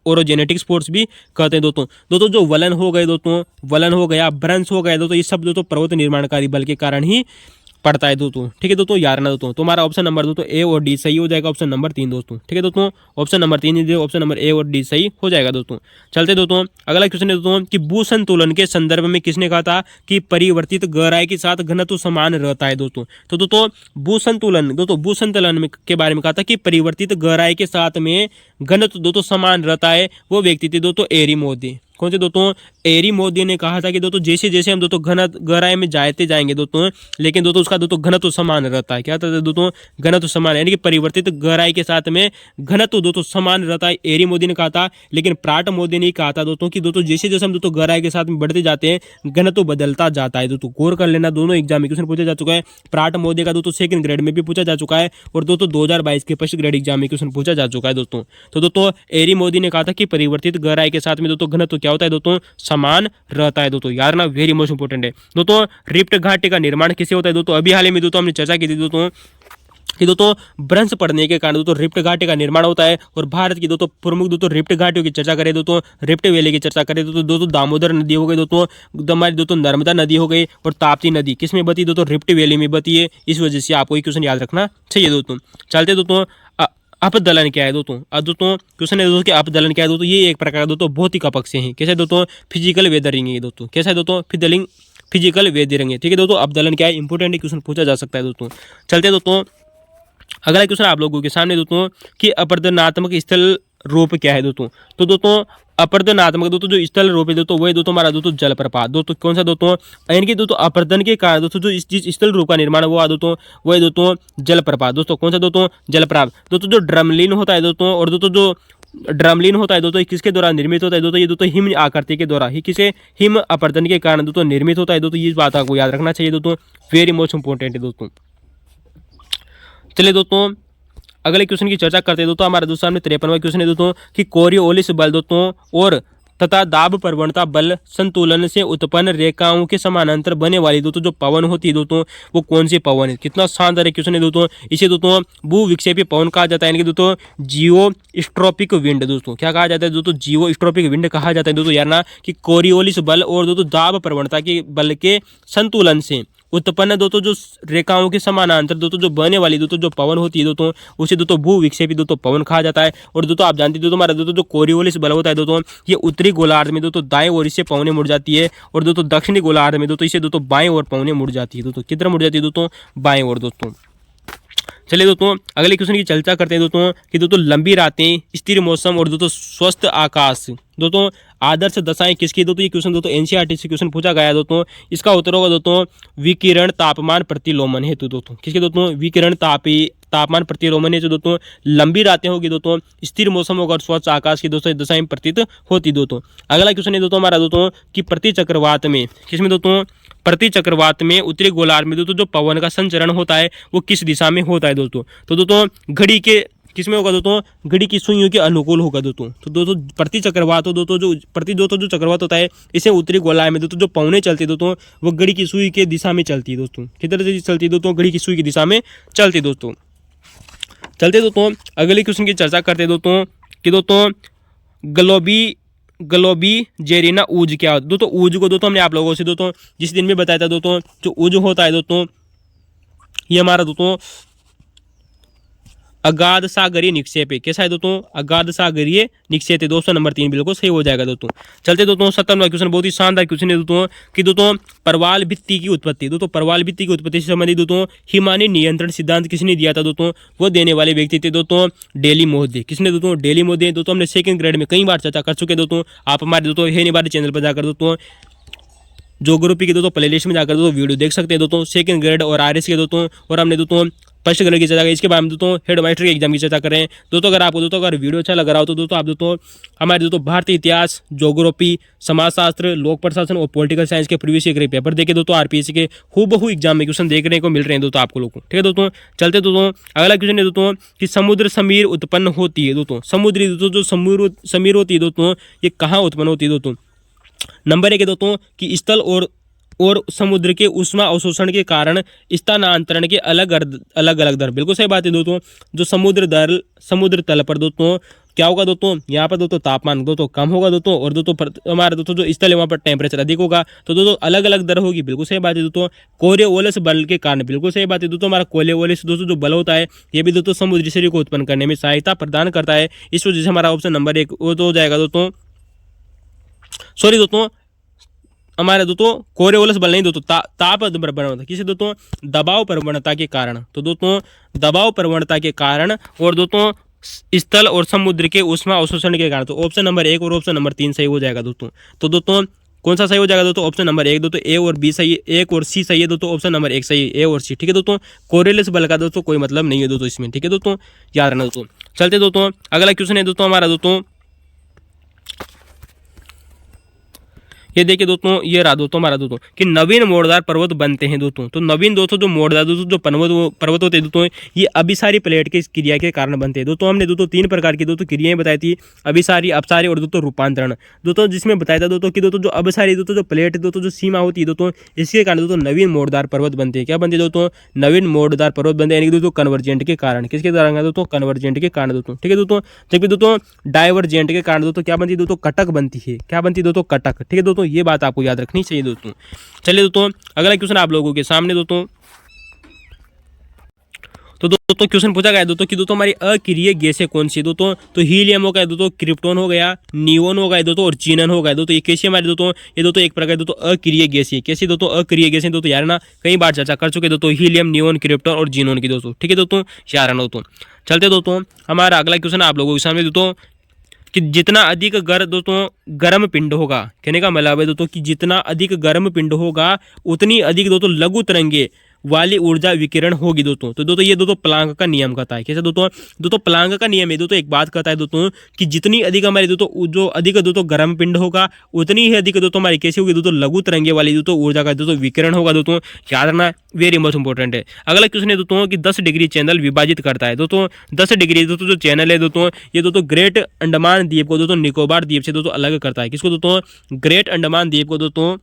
ओरोजेनेटिक्स फोर्स भी कहते हैं दोस्तों। दोस्तों जो वलन हो गए दोस्तों, वलन हो गया, भ्रंश हो गया दोस्तों, ये सब दोस्तों पर्वत निर्माणकारी बल के कारण ही पड़ता है दोस्तों। ठीक है दोस्तों, याद रखना दोस्तों। तो हमारा ऑप्शन नंबर दोस्तों ए और डी सही हो जाएगा, ऑप्शन नंबर 3 दोस्तों। ठीक है दोस्तों, ऑप्शन नंबर 3 ऑप्शन नंबर ए और डी सही हो जाएगा दोस्तों। चलते दोस्तों अगला क्वेश्चन है दोस्तों कि भू संतुलन के संदर्भ में किसने कहा था कि परिवर्तित गहराई के साथ घनत्व समान रहता है दोस्तों। तो दोस्तों भू संतुलन के बारे में कहा था कि परिवर्तित गहराई के साथ में घनत्व दोस्तों समान रहता है। वो व्यक्ति थे दोस्तों एरिमोदी। कौन से दोस्तों? एरिमोदी ने कहा था कि दोस्तों जैसे जैसे हम दोस्तों गहराई में जाते जाएंगे दोस्तों, लेकिन दोस्तों उसका दोस्तों घनत्व समान रहता है। क्या था दोस्तों? घनत्व समान, यानी कि परिवर्तित गहराई के साथ में घनत्व दोस्तों समान रहता है, एरिमोदी ने कहा था। लेकिन प्राट मोदी ने कहा था दोस्तों कि दोस्तों जैसे जैसे हम दोस्तों गहराई के साथ में बढ़ते जाते हैं घनत्व बदलता जाता है दोस्तों। गौर कर लेना, दोनों एग्जाम में क्वेश्चन पूछा जा चुका है। प्राट मोदी का दोस्तों सेकंड ग्रेड में भी पूछा जा चुका है और दोस्तों 2022 के फर्स्ट ग्रेड एग्जाम में क्वेश्चन पूछा जा चुका है दोस्तों। तो दोस्तों एरिमोदी ने कहा था कि परिवर्तित गहराई के साथ में दोस्तों घनत्व क्या होता है दोस्तों? समान रहता है दोस्तों। यार ना, वेरी मोस्ट इंपोर्टेंट है दोस्तों। रिफ्ट घाटी का निर्माण किसे होता है दोस्तों? अभी हाल ही में दोस्तों हमने चर्चा की थी दोस्तों कि दोस्तों भ्रंश पड़ने के कारण दोस्तों रिफ्ट घाटी का निर्माण होता है। और भारत की दोस्तों प्रमुख दोस्तों रिफ्ट घाटियों की चर्चा करें दोस्तों, रिफ्ट वैली की चर्चा करें दोस्तों दामोदर नदी हो गई दोस्तों, हमारी दोस्तों नर्मदा नदी हो गई, और ताप्ती नदी किसमें बती दोस्तों? रिफ्ट वैली में बती है। इस वजह से आपको ये क्वेश्चन याद रखना चाहिए दोस्तों। चलते दोस्तों अपदलन क्या है दोस्तों? अब दोस्तों क्वेश्चन है दोस्तों कि अपदलन क्या है दोस्तों? ये एक प्रकार का दोस्तों भौतिक अपक्षय है। कैसे दोस्तों? फिजिकल वेदरिंग है दोस्तों। कैसा है दोस्तों? फिजिकल वेदरिंग है। ठीक है दोस्तों, अपदलन क्या है? इंपोर्टेंट क्वेश्चन पूछा जा सकता है दोस्तों। चलते दोस्तों अगला क्वेश्चन आप लोगों के सामने दोस्तों कि अपरदनात्मक स्थल रूप क्या है दोस्तों? तो दोस्तों अपरदनात्मक दोस्तों जो स्थल रूप है दोस्तों वही दोस्तों हमारा दोस्तों जलप्रपात दोस्तों। कौन सा दोस्तों? यानी कि दोस्तों अपरदन के कारण दोस्तों जो जिस स्थल रूप का निर्माण हुआ दोस्तों वही दोस्तों जलप्रपात दोस्तों। कौन सा दोस्तों? जलप्रपात दोस्तों। जो ड्रमलिन होता है दोस्तों, और दोस्तों जो ड्रमलिन होता है दोस्तों किसके द्वारा निर्मित होता है दोस्तों? ये दोस्तों हिम आकृति के द्वारा ही किसे हिम अपरदन के कारण दोस्तों निर्मित होता है दोस्तों। ये बात आपको याद रखना चाहिए दोस्तों, वेरी मोस्ट इंपोर्टेंट है दोस्तों। चलिए दोस्तों अगले क्वेश्चन की चर्चा करते हैं दोस्तों। हमारे दोस्तों सामने 53वां क्वेश्चन है दोस्तों कि कोरियोलिस बल दोस्तों और तथा दाब प्रवणता बल संतुलन से उत्पन्न रेखाओं के समानांतर बने वाली दोस्तों जो पवन होती है दोस्तों वो कौन सी पवन है? कितना शानदार क्वेश्चन है दोस्तों। इसे दोस्तों भू विक्षेपी पवन कहा जाता है, यानी कि दोस्तों जियो स्ट्रोपिक विंड दोस्तों। क्या कहा जाता है दोस्तों? जियो स्ट्रोपिक विंड कहा जाता है दोस्तों। यार ना कि कोरियोलिस बल और दोस्तों दाब प्रवणता के बल के संतुलन से उत्पन्न दोस्तों जो रेखाओं के समानांतर दोस्तों जो बने वाली दोस्तों जो पवन होती है दोस्तों उसे दोस्तों भू विक्षेपी दोस्तों पवन कहा जाता है। और दोस्तों आप जानते हैं दोस्तों हमारा दोस्तों जो कोरियोलिस बल होता है दोस्तों ये उत्तरी गोलार्ध में दोस्तों दाएं ओर इससे पवनें मुड़ जाती है, और दोस्तों दक्षिणी गोलार्ध में दोस्तों इसे दोस्तों बाएं ओर पवनें मुड़ जाती है दोस्तों। किधर मुड़ जाती है दोस्तों? बाएं ओर दोस्तों। चलिए दोस्तों अगले क्वेश्चन की चर्चा करते हैं दोस्तों कि दोस्तों लंबी रातें, स्थिर मौसम और दोस्तों स्वस्थ आकाश दोस्तों आदर्श दशाएं किसकी दोस्तों? ये क्वेश्चन दोस्तों एनसीईआरटी से क्वेश्चन पूछा गया है दोस्तों। इसका उत्तर होगा दोस्तों विकिरण तापमान प्रतिलोमन हेतु दोस्तों। किसके दोस्तों? विकिरण तापमान प्रतिलोमन हेतु दोस्तों लंबी रातें होगी दोस्तों, स्थिर मौसम होगा और स्वच्छ आकाश की दोस्तों दशाएं प्रतीत होती दोस्तों। अगला क्वेश्चन है दोस्तों हमारा दोस्तों कि प्रति चक्रवात में किसमें दोस्तों? प्रति चक्रवात में उत्तरी गोलार्ध में दोस्तों जो पवन का संचरण होता है वो किस दिशा में होता है दोस्तों? तो दोस्तों घड़ी के किसमें होगा दोस्तों? घड़ी की सुइयों के अनुकूल होगा दोस्तों। तो दोस्तों प्रति चक्रवात हो दोस्तों जो चक्रवात होता है इसे उत्तरी गोलार्ध में दोस्तों जो पवनें चलती है दोस्तों वो घड़ी की सुई के दिशा में चलती है दोस्तों। किधर से चलती है दोस्तों? घड़ी की सुई की दिशा में चलती है दोस्तों। चलते दोस्तों अगले क्वेश्चन की चर्चा करते हैं दोस्तों कि दोस्तों ग्लोबी जेरिना ऊज क्या होता है दोस्तों? ऊज को दोस्तों हमने आप लोगों से दोस्तों जिस दिन में बताया था दोस्तों जो ऊज होता है दोस्तों ये हमारा दोस्तों अगाध सागरीय निक्षेप है। कैसा है दोस्तों? अगाध सागरीय निक्षेप है। दोस्तों नंबर 3 बिल्कुल सही हो जाएगा दोस्तों। चलते दोस्तों 57वां क्वेश्चन, बहुत ही शानदार क्वेश्चन है दोस्तों कि दोस्तों परवाल भित्ति की उत्पत्ति, दोस्तों परवाल भित्ति की उत्पत्ति से संबंधित दोस्तों हिमानी नियंत्रण सिद्धांत किसने दिया था दोस्तों? वो देने वाले व्यक्ति थे दोस्तों डेली मोहदे। किसने दोस्तों? डेली मोहदे। दोस्तों हमने सेकंड ग्रेड में कई बार चर्चा कर चुके दोस्तों। आप हमारे दोस्तों है नहीं बारे चैनल पर जाकर दोस्तों ज्योग्राफी के दोस्तों प्लेलिस्ट में जाकर दोस्तों वीडियो देख सकते हैं दोस्तों, सेकंड ग्रेड और आरएस के दोस्तों, और हमने दोस्तों फर्स्ट ग्रेड की चर्चा करें। इसके बाद हम दोस्तों हेड मास्टर के एग्जाम की चर्चा करें दोस्तों। अगर आपको दोस्तों अगर वीडियो अच्छा लग रहा हो तो दोस्तों आप दोस्तों हमारे दोस्तों भारतीय इतिहास, ज्योग्राफी, समाजशास्त्र, लोक प्रशासन और पॉलिटिकल साइंस के प्रीवियस ईयर पेपर देखे दोस्तों आरपीएससी के हूबहू एग्जाम में क्वेश्चन देखने को मिल रहे हैं दोस्तों आपको लोगों को। ठीक है दोस्तों, चलते दोस्तों अगला क्वेश्चन है दोस्तों कि समुद्र समीर उत्पन्न होती है दोस्तों। समुद्री दोस्तों जो समीर होती है दोस्तों ये कहाँ उत्पन्न होती है दोस्तों? नंबर 1 है दोस्तों कि स्थल और समुद्र के उष्मा अवशोषण के कारण स्थानांतरण के अलग अलग दर। बिल्कुल सही बात है दोस्तों। जो समुद्र तल पर दोस्तों क्या होगा दोस्तों? यहाँ पर दोस्तों तापमान दोस्तों कम होगा दोस्तों, और दोस्तों हमारा दोस्तों जो स्थल है वहाँ पर टेम्परेचर अधिक होगा, तो दोस्तों अलग अलग दर होगी। बिल्कुल सही बात है दोस्तों। कोरियोलिस बल के कारण, बिल्कुल सही बात है दोस्तों। हमारा कोरियोलिस दोस्तों जो बल होता है ये भी दोस्तों समुद्री शरीर को उत्पन्न करने में सहायता प्रदान करता है। इस वजह से हमारा ऑप्शन नंबर 1 वो तो हो जाएगा दोस्तों, सॉरी दोस्तों हमारे दोस्तों कोरियोलिस बल नहीं दोस्तों, ताप प्रवणता। किसी दोस्तों दबाव प्रवणता के कारण, तो दोस्तों दबाव प्रवणता के कारण और दोस्तों स्थल और समुद्र के उष्मा अवशोषण के कारण। तो ऑप्शन नंबर 1 और ऑप्शन नंबर 3 सही हो जाएगा दोस्तों। तो दोस्तों कौन सा सही हो जाएगा दोस्तों? ऑप्शन नंबर 1 दोस्तों ए और बी सही है, 1 और सी सही है दोस्तों। ऑप्शन नंबर 1 सही है, ए और सी। ठीक है दोस्तों, कोरियोलिस बल का दोस्तों कोई मतलब नहीं है दोस्तों इसमें। ठीक है दोस्तों, याद रखना दोस्तों। चलते दोस्तों अगला क्वेश्चन है दोस्तों हमारा दोस्तों, ये देखिए दोस्तों ये रहा दोस्तों हमारा दोस्तों कि नवीन मोड़दार पर्वत बनते हैं दोस्तों। तो नवीन दोस्तों जो मोड़दार दोस्तों जो पर्वत होते हैं दोस्तों ये अभिसारी प्लेट के क्रिया के कारण बनते हैं दोस्तों। हमने दोस्तों 3 प्रकार की दोस्तों क्रियाएं बताई थी, अभिसारी, अपसारी और दोस्तों रूपांतरण दोस्तों, जिसमें बताया था दोस्तों कि दोस्तों जो अभिसारी दोस्तों जो प्लेट दोस्तों जो सीमा होती है दोस्तों इसके कारण दोस्तों नवीन मोड़दार पर्वत बनते हैं। क्या बनते हैं दोस्तों? नवीन मोड़दार पर्वत बनते हैं, यानी कि दोस्तों कन्वर्जेंट के कारण। किसके कारण दोस्तों? कन्वर्जेंट के कारण दोस्तों। ठीक है दोस्तों, जबकि दोस्तों डाइवर्जेंट के कारण दोस्तों क्या बनती है दोस्तों? कटक बनती है। क्या बनती है दोस्तों? कटक। ठीक है दोस्तों, ये बात आपको याद रखनी चाहिए दोस्तों। चलिए दोस्तों अगला क्वेश्चन आप लोगों के सामने दोस्तों, तो दोस्तों क्वेश्चन पूछा गया दोस्तों कि दोस्तों हमारी अक्रिय गैसें कौन सी है दोस्तों? तो हीलियम हो गया दोस्तों, क्रिप्टोन हो गया, नियोन हो गया दोस्तों और चीनन हो गया दोस्तों। ये कैसी हमारे दोस्तों? ये दोस्तों एक प्रकार दोस्तों अक्रिय गैस है। कैसी दोस्तों? अक्रिय गैसें दोस्तों यार ना कई बार चर्चा कर चुके दोस्तों, हीलियम, नियोन, क्रिप्टोन और जीनोन की दोस्तों। ठीक है दोस्तों, यार ना दोस्तों। चलते दोस्तों हमारा अगला क्वेश्चन आप लोगों के सामने दोस्तों कि जितना अधिक दोस्तों गर्म पिंड होगा, कहने का मतलब है दोस्तों कि जितना अधिक गर्म पिंड होगा उतनी अधिक दोस्तों लघु तरंगे वाली ऊर्जा विकिरण होगी दोस्तों। तो दोस्तों ये दोस्तों प्लांक का नियम कहता है। कैसे दोस्तों? दोस्तों प्लांक का नियम है दोस्तों एक बात कहता है दोस्तों कि जितनी अधिक हमारी दोस्तों जो अधिक दोस्तों गर्म पिंड होगा उतनी ही अधिक दोस्तों हमारी कैसी होगी दोस्तों लघु तरंगे वाली दोस्तों ऊर्जा का दोस्तों विकिरण होगा दोस्तों। याद रखना, वेरी मच इंपॉर्टेंट है। अगला क्वेश्चन है दोस्तों कि 10 डिग्री चैनल विभाजित करता है दोस्तों। 10 डिग्री दोस्तों जो चैनल है दोस्तों ये दोस्तों ग्रेट अंडमान द्वीप को दोस्तों निकोबार द्वीप से दोस्तों अलग करता है। किसको दोस्तों? ग्रेट अंडमान द्वीप को दोस्तों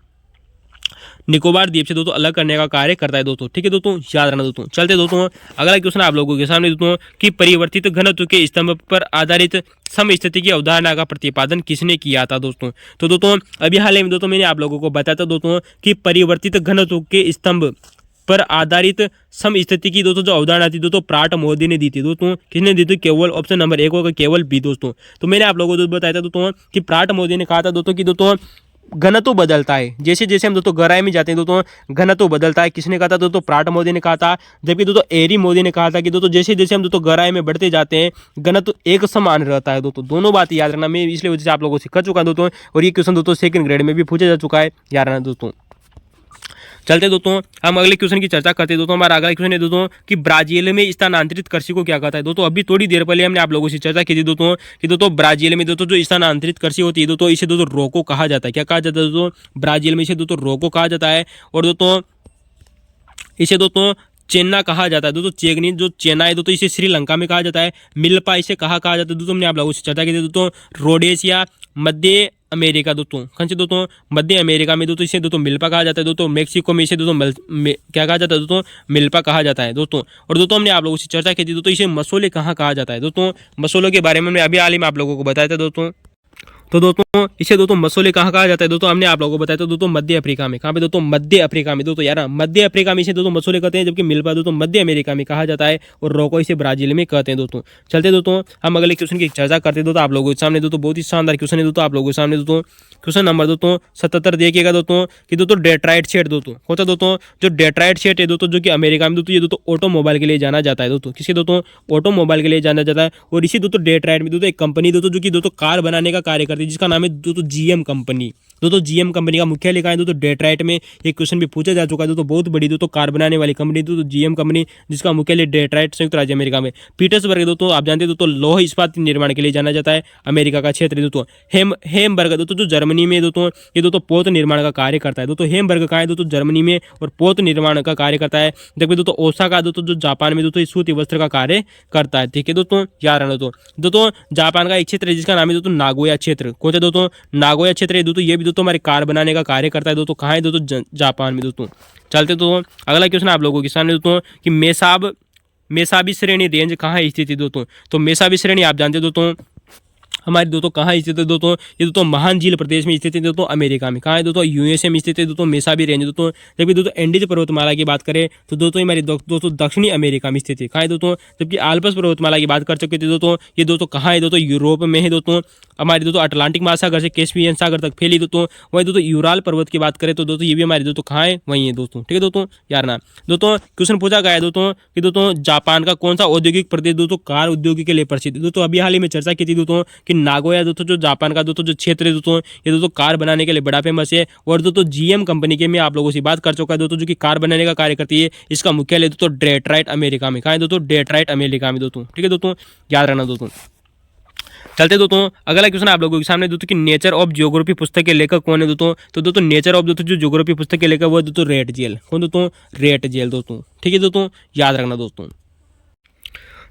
निकोबार द्वीप से दोस्तों अलग करने का कार्य करता है दोस्तों। ठीक है दोस्तों, याद रखना दोस्तों। चलते दोस्तों अगला क्वेश्चन आप लोगों के सामने दोस्तों कि परिवर्तित घनत्व के स्तंभ पर आधारित समस्थिति की अवधारणा का प्रतिपादन किसने किया था दोस्तों? तो दोस्तों अभी हाल ही में दोस्तों मैंने आप लोगों को बताया था दोस्तों कि परिवर्तित घनत्व के स्तंभ पर आधारित समस्थिति की दोस्तों जो अवधारणा थी दोस्तों प्राट मोदी ने दी थी दोस्तों। किसने दी थी? केवल ऑप्शन नंबर 1 होगा, केवल बी दोस्तों। तो मैंने आप लोगों को बताया था दोस्तों कि प्राट मोदी ने कहा था दोस्तों कि दोस्तों घनत्व बदलता है, जैसे जैसे हम दोस्तों गहराई में जाते हैं दोस्तों घनत्व बदलता है। किसने कहा था दोस्तों? प्राट मोदी ने कहा था। जबकि दोस्तों एरी मोदी ने कहा था कि दोस्तों जैसे जैसे हम दोस्तों गहराई में बढ़ते जाते हैं घनत्व एक समान रहता है दोस्तों। दोनों बात याद रखना, मैं इसलिए वजह से आप लोगों से कर चुका दोस्तों, और ये क्वेश्चन दोस्तों सेकंड ग्रेड में भी पूछा जा चुका है, याद रखना दोस्तों। चलते दोस्तों हम अगले क्वेश्चन की चर्चा करते हैं दोस्तों। हमारा अगला क्वेश्चन है दोस्तों कि ब्राजील में स्थानांतरित कृषि को क्या कहता है दोस्तों? अभी थोड़ी देर पहले हमने आप लोगों से चर्चा की थी दोस्तों कि दोस्तों ब्राजील में दोस्तों जो स्थानांतरित कृषि होती है दोस्तों इसे दोस्तों रोको कहा जाता है। क्या कहा जाता है दोस्तों? ब्राजील में इसे दोस्तों रोको कहा जाता है, और दोस्तों इसे दोस्तों चेन्ना कहा जाता है दोस्तों। चेगनी जो चेन्ना है दोस्तों इसे श्रीलंका में कहा जाता है। मिल्पा इसे कहा जाता है दोस्तों, हमने आप लोगों से चर्चा की थी दोस्तों रोडेशिया मध्य अमेरिका दोस्तों। कौन से दोस्तों? मध्य अमेरिका में दोस्तों इसे दोस्तों मिल्पा कहा जाता है दोस्तों। मेक्सिको में इसे दोस्तों क्या कहा जाता है दोस्तों? मिल्पा कहा जाता है दोस्तों। और दोस्तों हमने आप लोगों से चर्चा की थी दोस्तों इसे मसोले कहाँ कहा जाता है दोस्तों? मसोलों के बारे में हमने अभी हाल ही में आप लोगों को बताया था दोस्तों। तो दोस्तों इसे दोस्तों मसूले कहाँ कहा जाता है दोस्तों, हमने आप लोगों को बताया तो दोस्तों मध्य अफ्रीका में। कहाँ पे दोस्तों, मध्य अफ्रीका में दोस्तों यार, मध्य अफ्रीका में इसे दोस्तों मसूले कहते हैं, जबकि मिल्पा दोस्तों मध्य अमेरिका में कहा जाता है और रोको इसे ब्राजील में कहते हैं दोस्तों। चलते दोस्तों हम अगले क्वेश्चन की चर्चा करते हैं दोस्तों आप लोगों के सामने। दोस्तों बहुत ही शानदार क्वेश्चन है दोस्तों आप लोगों के सामने दोस्तों। क्वेश्चन नंबर दोस्तों 77 देखिएगा दोस्तों कि दोस्तों डेट्राइट शेड दोस्तों होता है दोस्तों, जो डेट्राइट शेड है दोस्तों जो कि अमेरिका में दोस्तों ये दोस्तों ऑटोमोबाइल के लिए जाना जाता है दोस्तों, किसके दोस्तों, ऑटोमोबाइल के लिए जाना जाता है। और इसी दोस्तों डेट्राइट में दोस्तों एक कंपनी दोस्तों जो कि दोस्तों कार बनाने का कार्य करती है, जिसका नाम है दोस्तों जीएम कंपनी। दोस्तों जीएम कंपनी का मुख्यालय कहाँ है दोस्तों, डेट्राइट में। एक क्वेश्चन भी पूछा जा चुका है दोस्तों, बहुत बड़ी दोस्तों कार बनाने वाली कंपनी दोस्तों जीएम कंपनी, जिसका मुख्यालय डेट्राइट संयुक्त राज्य अमेरिका में। पीटर्सबर्ग दोस्तों आप जानते हैं दोस्तों लौह इस्पात निर्माण के लिए जाना जाता है, अमेरिका का क्षेत्र दोस्तों। हेमबर्ग दोस्तों जो जर्मनी में दोस्तों ये दोस्तों पोत निर्माण का कार्य करता है दोस्तों। हेमबर्ग कहाँ है दोस्तों, जर्मनी में और पोत निर्माण का कार्य करता है। जबकि दोस्तों ओसाका दोस्तों जो जापान में दोस्तों सूती वस्त्र का कार्य करता है। ठीक है दोस्तों, याद रखना दोस्तों जापान का एक क्षेत्र है जिसका नाम है दोस्तों नागोया क्षेत्र। कौन सा दोस्तों, नागोया क्षेत्र है दोस्तों, ये भी दोस्तों हमारे कार बनाने का कार्य करता है दोस्तों। कहाँ है दोस्तों, जापान में दोस्तों। चलते दोस्तों अगला क्वेश्चन आप लोगों के सामने दोस्तों कि मेसाबी श्रेणी रेंज कहाँ स्थित है दोस्तों। तो मेसाबी श्रेणी आप जानते हो दोस्तों हमारे दोस्तों कहाँ स्थित है दोस्तों, ये दोस्तों महान झील प्रदेश में स्थित है दोस्तों, अमेरिका में। कहाँ है दोस्तों, यूएसए में स्थित है दोस्तों मेसाबी रेंज दोस्तों। जबकि दोस्तों एंडीज पर्वतमाला की बात करें तो दोस्तों हमारी दोस्तों दक्षिणी अमेरिका में स्थित है। कहाँ है दोस्तों, जबकि आल्प्स पर्वतमाला की बात कर चुके थे दोस्तों, ये दोस्तों कहाँ है दोस्तों, यूरोप में है दोस्तों। हमारे दोस्तों अटलांटिक महासागर से कैस्पियन सागर तक फैली दोस्तों। वही दोस्तों यूराल पर्वत की बात करें तो दोस्तों ये भी हमारे दोस्तों कहाँ है, वहीं है दोस्तों। ठीक है दोस्तों, यार ना दोस्तों क्वेश्चन पूछा गया है दोस्तों कि दोस्तों जापान का कौन सा औद्योगिक प्रदेश दोस्तों कार उद्योग के लिए प्रसिद्ध है दोस्तों। अभी हाल ही में चर्चा की थी दोस्तों कि नागोया दोस्तों जो जापान का दोस्तों जो क्षेत्र है दोस्तों, ये दोस्तों कार बनाने के लिए बड़ा फेमस है। और दोस्तों जीएम कंपनी के मैं आप लोगों से बात कर चुका है दोस्तों, जो कि कार बनाने का कार्य करती है। इसका मुख्यालय दोस्तों डेट्राइट अमेरिका में। कहाँ है दोस्तों, डेट्राइट अमेरिका में दोस्तों। ठीक है दोस्तों, याद रखना दोस्तों। चलते दोस्तों अगला क्वेश्चन आप लोगों के सामने दोस्तों कि नेचर ऑफ ज्योग्राफी पुस्तक के लेखक कौन है दोस्तों। तो दोस्तों नेचर ऑफ दोस्तों जो ज्योग्राफी पुस्तक के लेखक वो दोस्तों रेट जेल। कौन दोस्तों, रेट जेल दोस्तों। ठीक है दोस्तों, याद रखना दोस्तों।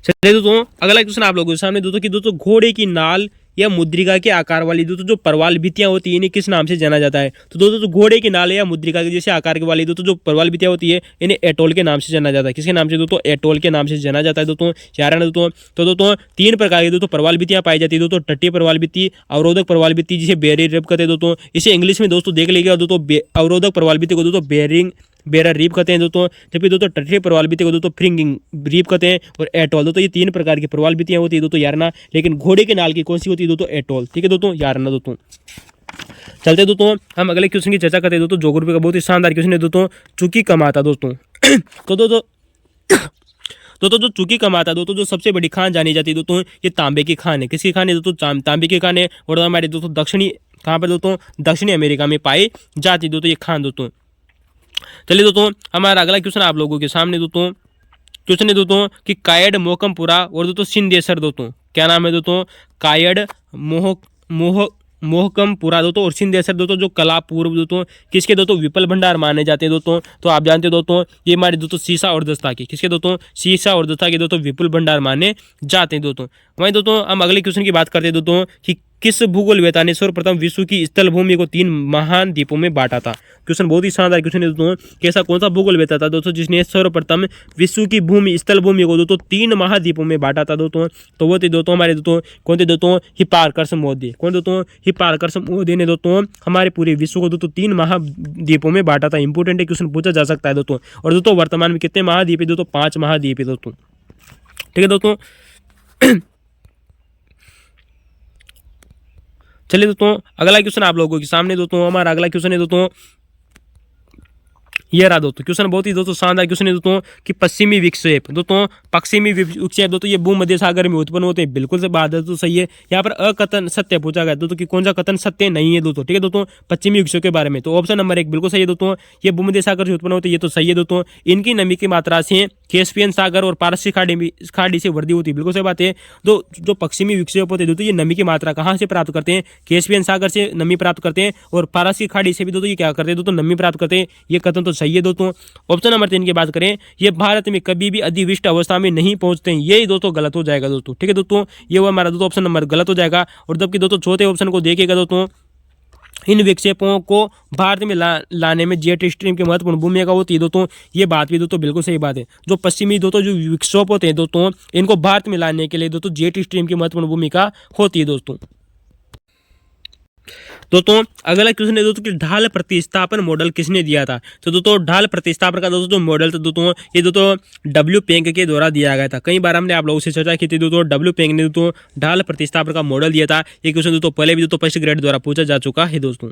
चलिए दोस्तों अगला क्वेश्चन आप लोगों के सामने दोस्तों कि दोस्तों घोड़े की नाल या मुद्रिका के आकार वाली दोस्तों जो परवाल भित्तियां होती है इन्हें किस नाम से जाना जाता है। तो दोस्तों घोड़े की नाल या मुद्रिका के जैसे आकार के वाली दोस्तों जो परवाल भित्तियां होती है इन्हें एटोल के नाम से जाना जाता है। किसके नाम से दोस्तों, एटोल के नाम से जाना जाता है दोस्तों। यार दोस्तों तो दोस्तों 3 प्रकार की दोस्तों परवाल भित्तियां पाई जाती है दोस्तों, तटीय परवाल भित्ति, अवरोधक परवाल भित्ति जिसे बेरियर रिप कहते हैं दोस्तों। इसे इंग्लिश में दोस्तों देख लीजिएगा दोस्तों, अवरोधक परवाल भित्ति को दोस्तों बेरर रीप कहते हैं दोस्तों, जबकि दोस्तों तटीय प्रवाल भित्ति को दोस्तों फ्रिंगिंग रीप कहते हैं। और एटोल दोस्तों ये 3 प्रकार की प्रवाल भित्तियां होती है दोस्तों यारना। लेकिन घोड़े के नाल की कौन सी होती है दोस्तों, एटोल। ठीक है दोस्तों, यारना दोस्तों। चलते दोस्तों हम अगले क्वेश्चन की चर्चा करते हैं दोस्तों। ज्योग्राफी का बहुत ही शानदार क्वेश्चन है दोस्तों, चूकी कमाता दोस्तों। तो दोस्तों जो चूकी कमाता दोस्तों जो सबसे बड़ी खान जानी जाती है दोस्तों, ये तांबे की खान है। किसकी खान है दोस्तों, तांबे की खान है। और हमारे दोस्तों दक्षिणी कहाँ पर दोस्तों, दक्षिणी अमेरिका में पाई जाती है दोस्तों ये खान दोस्तों। चलिए दोस्तों हमारा अगला क्वेश्चन आप लोगों के सामने दोस्तों क्वेश्चन है दोस्तों कि कायड मोहकमपुरा और दोस्तों सिंदेसर दोस्तों क्या नाम है दोस्तों, कायड मोहकमपुरा दोस्तों और सिंदेसर दोस्तों जो कला पूर्व दोस्तों किसके दोस्तों विपुल भंडार माने जाते हैं दोस्तों। तो आप जानते हो दोस्तों ये हमारे दोस्तों सीसा और दस्ता के किसके दोस्तों, सीसा और दस्ता के दोस्तों विपुल भंडार माने जाते हैं दोस्तों। वहीं दोस्तों हम अगले क्वेश्चन की बात करते हैं दोस्तों कि किस भूगोलवेत्ता ने सर्वप्रथम विश्व की स्थल भूमि को 3 महान द्वीपों में बांटा था। क्वेश्चन बहुत ही शानदार क्वेश्चन है दोस्तों, कैसा कौन सा भूगोलवेत्ता था दोस्तों जिसने सर्वप्रथम विश्व की भूमि स्थल भूमि को दोस्तों 3 महाद्वीपों में बांटा था दोस्तों। तो वो थे दोस्तों हमारे दोस्तों कौन थे दोस्तों, हिप्पारकस मौर्य। कौन दोस्तों, हिप्पारकस मौर्य ने दोस्तों हमारे पूरे विश्व को दोस्तों 3 महाद्वीपों में बांटा था। इंपोर्टेंट क्वेश्चन पूछा जा सकता है दोस्तों। और दोस्तों वर्तमान में कितने महाद्वीप है दोस्तों, 5 महाद्वीप है दोस्तों। ठीक है दोस्तों। चलिए दोस्तों अगला क्वेश्चन आप लोगों के सामने दोस्तों हमारा अगला क्वेश्चन है दोस्तों ये रहा दोस्तों। क्वेश्चन बहुत ही दोस्तों शानदार क्वेश्चन है दोस्तों कि पश्चिमी विक्षेप दोस्तों, पश्चिमी विक्षेप दोस्तों ये भूमध्य सागर में उत्पन्न होते हैं। बिल्कुल से बात है दोस्तों सही है। यहाँ पर अकथन सत्य पूछा गया दोस्तों कि कौन सा कथन सत्य नहीं है दोस्तों। ठीक है दोस्तों, पश्चिमी विक्षेप के बारे में तो ऑप्शन नंबर 1 बिल्कुल सही है दोस्तों, ये भूमध्य सागर से उत्पन्न होते हैं, ये तो सही है दोस्तों। इनकी नमी की मात्रा से कैस्पियन सागर और पारसी खाड़ी से वृद्धि होती है। बिल्कुल सही बात है। तो जो पश्चिमी विक्षेप होते हैं दोस्तों ये नमी की मात्रा कहाँ से प्राप्त करते हैं, कैस्पियन सागर से नमी प्राप्त करते हैं और पारसी खाड़ी से भी दोस्तों ये क्या करते हैं दोस्तों, नमी प्राप्त करते हैं। ये कथन तो सही है दोस्तों। ऑप्शन नंबर 3 की बात करें, ये भारत में कभी भी अधिविष्ट अवस्था में नहीं पहुंचते हैं, यही दोस्तों गलत हो जाएगा दोस्तों। ठीक है दोस्तों, ये वो हमारा दोस्तों ऑप्शन नंबर गलत हो जाएगा। और जबकि दोस्तों चौथे ऑप्शन को देखिएगा दोस्तों, इन विक्षेपों को भारत में लाने में जेट स्ट्रीम की महत्वपूर्ण भूमिका होती है दोस्तों। ये बात भी दोस्तों बिल्कुल सही बात है। जो पश्चिमी दोस्तों जो विक्षेप होते हैं दोस्तों इनको भारत में लाने के लिए दोस्तों जेट स्ट्रीम की महत्वपूर्ण भूमिका होती है दोस्तों। दोस्तों अगला क्वेश्चन है दोस्तों कि ढाल प्रतिस्थापन मॉडल किसने दिया था। तो दोस्तों ढाल प्रतिस्थापन का दोस्तों जो मॉडल था दोस्तों ये दोस्तों डब्ल्यू पेंग के द्वारा दिया गया था। कई बार हमने आप लोगों से चर्चा की थी दोस्तों, डब्ल्यू पेंग ने दोस्तों ढाल प्रतिस्थापन का मॉडल दिया था। ये क्वेश्चन दोस्तों पहले भी दोस्तों फर्स्ट ग्रेड द्वारा पूछा जा चुका है दोस्तों।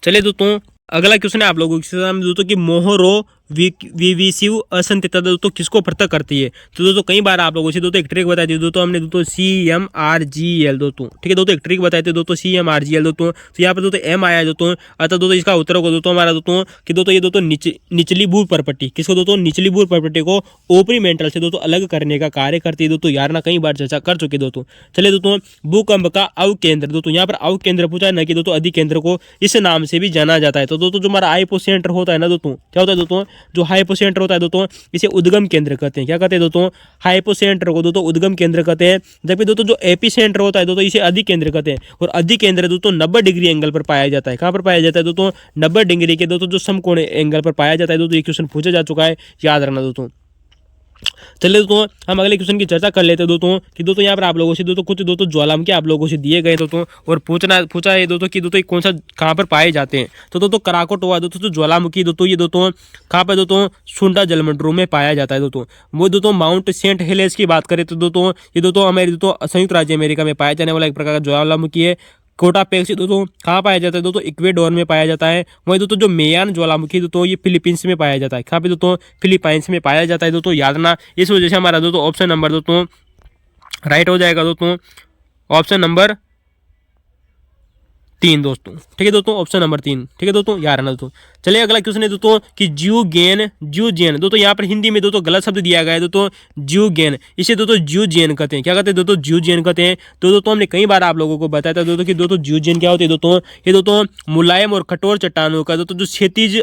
चलिए दोस्तों अगला क्वेश्चन है आप लोगों के सामने दोस्तों कि मोहरो विविसिव असंततता दोस्तों किसको पृथक करती है। तो दोस्तों कई बार आप लोगों से दोस्तों एक ट्रिक बताई थी दोस्तों, हमने दोस्तों CMRGL दोस्तों, ठीक है दोस्तों एक ट्रिक बताई थी दोस्तों CMRGL दोस्तों। तो यहाँ पर दोस्तों M आया दोस्तों, अतः दोस्तों इसका उत्तर होगा दोस्तों हमारा दोस्तों कि दोस्तों ये दोस्तों निचली भू परपट्टी, किसको दोस्तों निचली भू परपट्टी को ऊपरी मेंटल से दोस्तों अलग करने का कार्य करती है दोस्तों। यार ना कई बार चर्चा कर चुके दोस्तों। चलिए दोस्तों भूकंप का अवकेंद्र दोस्तों, यहाँ पर अवकेंद्र पूछा है ना कि दोस्तों अधिकेंद्र को इस नाम से भी जाना जाता है। तो दोस्तों जो हमारा हाइपोसेंटर होता है ना दोस्तों, क्या होता है दोस्तों, जो हाइपोसेंटर होता है दोस्तों इसे उद्गम केंद्र कहते हैं। क्या कहते हैं दोस्तों, हाइपोसेंटर को दोस्तों उद्गम केंद्र कहते हैं, जबकि दोस्तों जो एपीसेंटर होता है दोस्तों इसे अधिक केंद्र कहते हैं। और अधिक केंद्र दोस्तों 90 डिग्री एंगल पर पाया जाता है। कहां पर पाया जाता है दोस्तों, 90 डिग्री के दोस्तों जो समकोण एंगल पर पाया जाता है दोस्तों। ये क्वेश्चन पूछा जा चुका है, याद रखना दोस्तों। चलिए दोस्तों हम अगले क्वेश्चन की चर्चा कर लेते हैं दोस्तों कि दोस्तों यहाँ पर आप लोगों से दोस्तों कुछ दोस्तों ज्वालामुखी आप लोगों से दिए गए दोस्तों और पूछा है दोस्तों कि दोस्तों कौन सा कहाँ पर पाए जाते हैं। तो दोस्तों कराकोट हुआ दोस्तों, जो ज्वालामुखी दोस्तों ये दोस्तों कहाँ पर दोस्तों सुंडा जलमंडलों में पाया जाता है दोस्तों। वो दोस्तों माउंट सेंट हेलेस की बात करें तो दोस्तों ये दोस्तों हमारे दोस्तों संयुक्त राज्य अमेरिका में पाया जाने वाला एक प्रकार का ज्वालामुखी है। कोटापेक्स दोस्तों कहाँ पाया जाता है दोस्तों, इक्वेडोर में पाया जाता है। वहीं दोस्तों जो मेयान ज्वालामुखी दोस्तों ये फिलीपींस में पाया जाता है। कहाँ पे दोस्तों, फिलीपाइंस में पाया जाता है दोस्तों, याद ना। इस वजह से हमारा दोस्तों ऑप्शन नंबर दोस्तों राइट हो जाएगा दोस्तों, ऑप्शन नंबर 3 दोस्तों, ठीक है दोस्तों, ऑप्शन नंबर 3, ठीक है दोस्तों, याद रखना दोस्तों। चलिए अगला क्वेश्चन है दोस्तों कि ज्यूजेन दोस्तों यहाँ पर हिंदी में दोस्तों गलत शब्द दिया गया है दोस्तों, ज्यूगेन, इसे दोस्तों ज्यूजेन कहते हैं। क्या कहते हैं दोस्तों, ज्यूजेन कहते हैं। तो दोस्तों हमने कई बार आप लोगों को बताया था दोस्तों कि दोस्तों ज्यूजेन क्या होते हैं दोस्तों, ये दोस्तों मुलायम और कठोर चट्टानों का दोस्तों जो क्षैतिज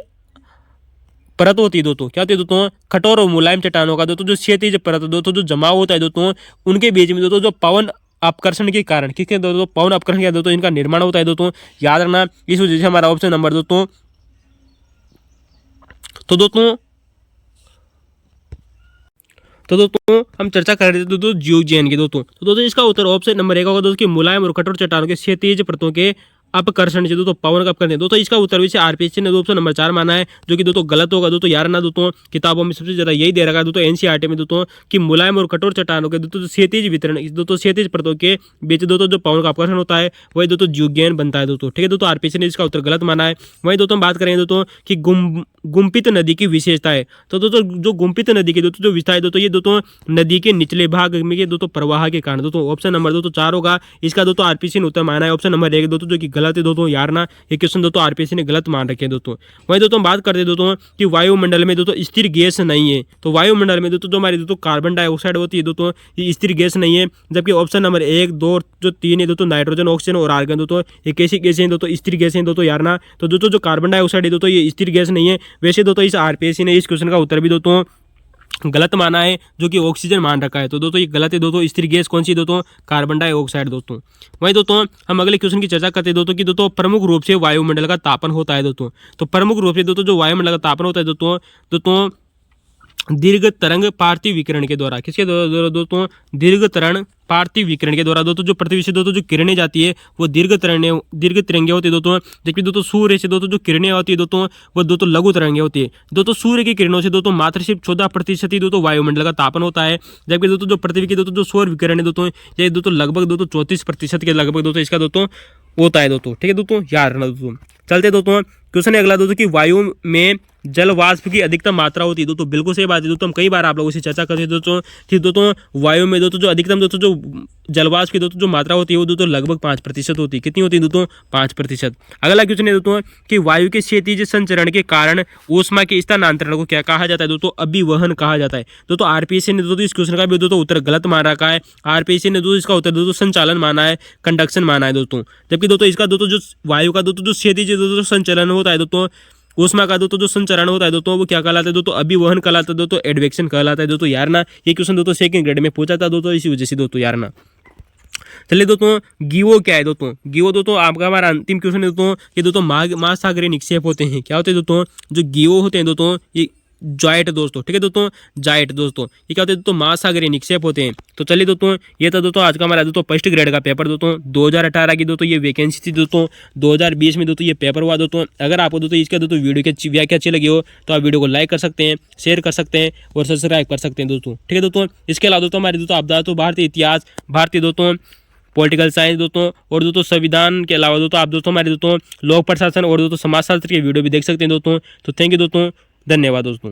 परत होती है दोस्तों, क्या होती है दोस्तों, कठोर और मुलायम चट्टानों का दोस्तों जो क्षैतिज परत दोस्तों जो जमाव होता है दोस्तों उनके बीच में दोस्तों जो पवन अपकर्षण के कारण, ठीक है दोस्तों, पवन अपकर्षण के दोस्तों इनका निर्माण होता है दोस्तों, याद रखना। इस वजह से हमारा ऑप्शन नंबर दोस्तों तो दोस्तों हम चर्चा कर रहे थे दोस्तों ज्यूजेन की दोस्तों। तो दोस्तों इसका उत्तर ऑप्शन नंबर 1 होगा दोस्तों कि मुलायम और कठोर चट्टानों के क्षैतिज परतों के अपकर्षण से दोस्तों पवन का अपकर्षण। दोस्तों इसका उत्तर वैसे आरपीएससी ने ऑप्शन नंबर 4 माना है, जो कि दोस्तों गलत होगा दोस्तों। यार ना दोस्तों किताबों में सबसे ज्यादा यही दे रखा है दोस्तों एनसीईआरटी में दोस्तों कि मुलायम और कठोर चट्टानों के दोस्तों क्षैतिज वितरण दोस्तों क्षैतिज परतों के बीच दोस्तों जो पवन का अपकर्षण होता है वही दोस्तों ज्यूगेन बनता है दोस्तों, ठीक है दोस्तों। आरपीएससी ने इसका उत्तर गलत माना है। वही दोस्तों हम बात करेंगे दोस्तों कि गुम्पित नदी की विशेषता है। तो दोस्तों जो गुम्पित नदी की दोस्तों जो विस्तार है दोस्तों ये दोस्तों नदी के निचले भाग में के दोस्तों प्रवाह के कारण दोस्तों ऑप्शन नंबर दोस्तों 4 होगा। इसका दोस्तों आरपीएससी ने उत्तर माना है ऑप्शन नंबर 1 दोस्तों, जो कि गलत है दोस्तों। यार ना ये क्वेश्चन दोस्तों आरपीएससी ने गलत मान रखे हैं दोस्तों। वहीं दोस्तों हम बात करते हैं दोस्तों कि वायुमंडल में दोस्तों स्थिर गैस नहीं है। तो वायुमंडल में दोस्तों जो हमारी दोस्तों कार्बन डाइऑक्साइड होती है दोस्तों ये स्थिर गैस नहीं है, जबकि ऑप्शन नंबर 1, 2 जो 3 है दोस्तों नाइट्रोजन, ऑक्सीजन और आर्गन दोस्तों एक ऐसी गैस है दोस्तों स्थिर गैस है दोस्तों। यार ना तो दोस्तों जो कार्बन डाइऑक्साइड है दोस्तों ये स्थिर गैस नहीं है। वैसे दोस्तों इस आरपीएससी ने इस क्वेश्चन का उत्तर भी दोस्तों गलत माना है, जो कि ऑक्सीजन मान रखा है। तो दोस्तों ये गलत है दोस्तों। स्थिर गैस कौन सी दोस्तों, कार्बन डाइऑक्साइड दोस्तों। वहीं दोस्तों हम अगले क्वेश्चन की चर्चा करते हैं दोस्तों कि दोस्तों प्रमुख रूप से वायुमंडल का तापन होता है दोस्तों। तो प्रमुख रूप से दोस्तों जो वायुमंडल का तापन होता है दोस्तों दीर्घ तरंग पार्थिव विकिरण के द्वारा, किसके द्वारा दोस्तों, दीर्घ तरंग पार्थिव विकिरण के द्वारा दोस्तों जो पृथ्वी से दोस्तों जो किरणें जाती है वो दीर्घ तरंगे होती है दोस्तों। जबकि दोस्तों सूर्य से दोस्तों जो किरणें होती है दोस्तों वो दोस्तों लघु तरंगे होती है दोस्तों। सूर्य की किरणों से दोस्तों मात्र सिर्फ 14% ही दोस्तों वायुमंडल का तापन होता है, जबकि दोस्तों जो पृथ्वी की दोस्तों जो सौर विकिरण है दोस्तों ये दोस्तों लगभग दोस्तों 34% के लगभग दोस्तों इसका दोस्तों होता है दोस्तों, ठीक है दोस्तों, याद रखना दोस्तों। चलते दोस्तों क्वेश्चन है अगला दोस्तों कि वायु में जल वाष्प की अधिकतम मात्रा होती है दोस्तों। बिल्कुल सही बात है दोस्तों, हम कई बार आप लोगों से चर्चा करते हैं दोस्तों कि दोस्तों वायु में दोस्तों जो अधिकतम दोस्तों जो जलवाष्प की दोस्तों जो मात्रा होती है वो दोस्तों लगभग 5% होती है। कितनी होती है दोस्तों, 5%। अगला क्वेश्चन है दोस्तों कि वायु के क्षैतिज संचरण के कारण ऊष्मा के स्थानांतरण को क्या कहा जाता है दोस्तों, अभिवहन कहा जाता है। दोस्तों आरपीएससी ने दोस्तों इस क्वेश्चन का भी दोस्तों उत्तर गलत मान रखा है। आरपीएससी ने दोस्तों इसका उत्तर दोस्तों संचालन माना है, कंडक्शन माना है दोस्तों। जबकि दोस्तों इसका दोस्तों जो वायु का दोस्तों जो क्षैतिज दोस्तों संचलन होता है दोस्तों ऊष्मा का दोस्तों जो संचरण होता है दोस्तों वो क्या कहलाता है दोस्तों, अभिवहन कहलाता है दोस्तों, एडवेक्शन कहलाता है दोस्तों। यार ना ये क्वेश्चन दोस्तों सेकंड ग्रेड में पूछा था दोस्तों, इसी वजह से दोस्तों यार ना। चलिए दोस्तों गीवो क्या है दोस्तों, गीवो दोस्तों आपका हमारा अंतिम क्वेश्चन है दोस्तों कि दोस्तों महासागरीय निक्षेप होते हैं। क्या होते हैं दोस्तों, जो गीवो होते हैं दोस्तों ये जॉइट दोस्तों, ठीक है दोस्तों, जाइट दोस्तों, ये क्या होते हैं दोस्तों, महासागरीय निक्षेप होते हैं। तो चलिए दोस्तों, ये था दोस्तों आज का हमारा दोस्तों फर्स्ट ग्रेड का पेपर दोस्तों 2018 की दोस्तों ये वैकेंसी थी दोस्तों, 2020 में दोस्तों ये पेपर हुआ दोस्तों। अगर आपको दोस्तों इसका दोस्तों वीडियो की व्याख्या अच्छी लगी हो तो आप वीडियो को लाइक कर सकते हैं, शेयर कर सकते हैं और सब्सक्राइब कर सकते हैं दोस्तों, ठीक है दोस्तों। इसके अलावा दोस्तों हमारे दोस्तों आप दोस्तों भारतीय इतिहास, भारतीय दोस्तों पॉलिटिकल साइंस दोस्तों और दोस्तों संविधान के अलावा दोस्तों आप दोस्तों हमारे दोस्तों लोक प्रशासन और दोस्तों समाजशास्त्र के वीडियो भी देख सकते हैं दोस्तों। तो थैंक यू दोस्तों, धन्यवाद दोस्तों।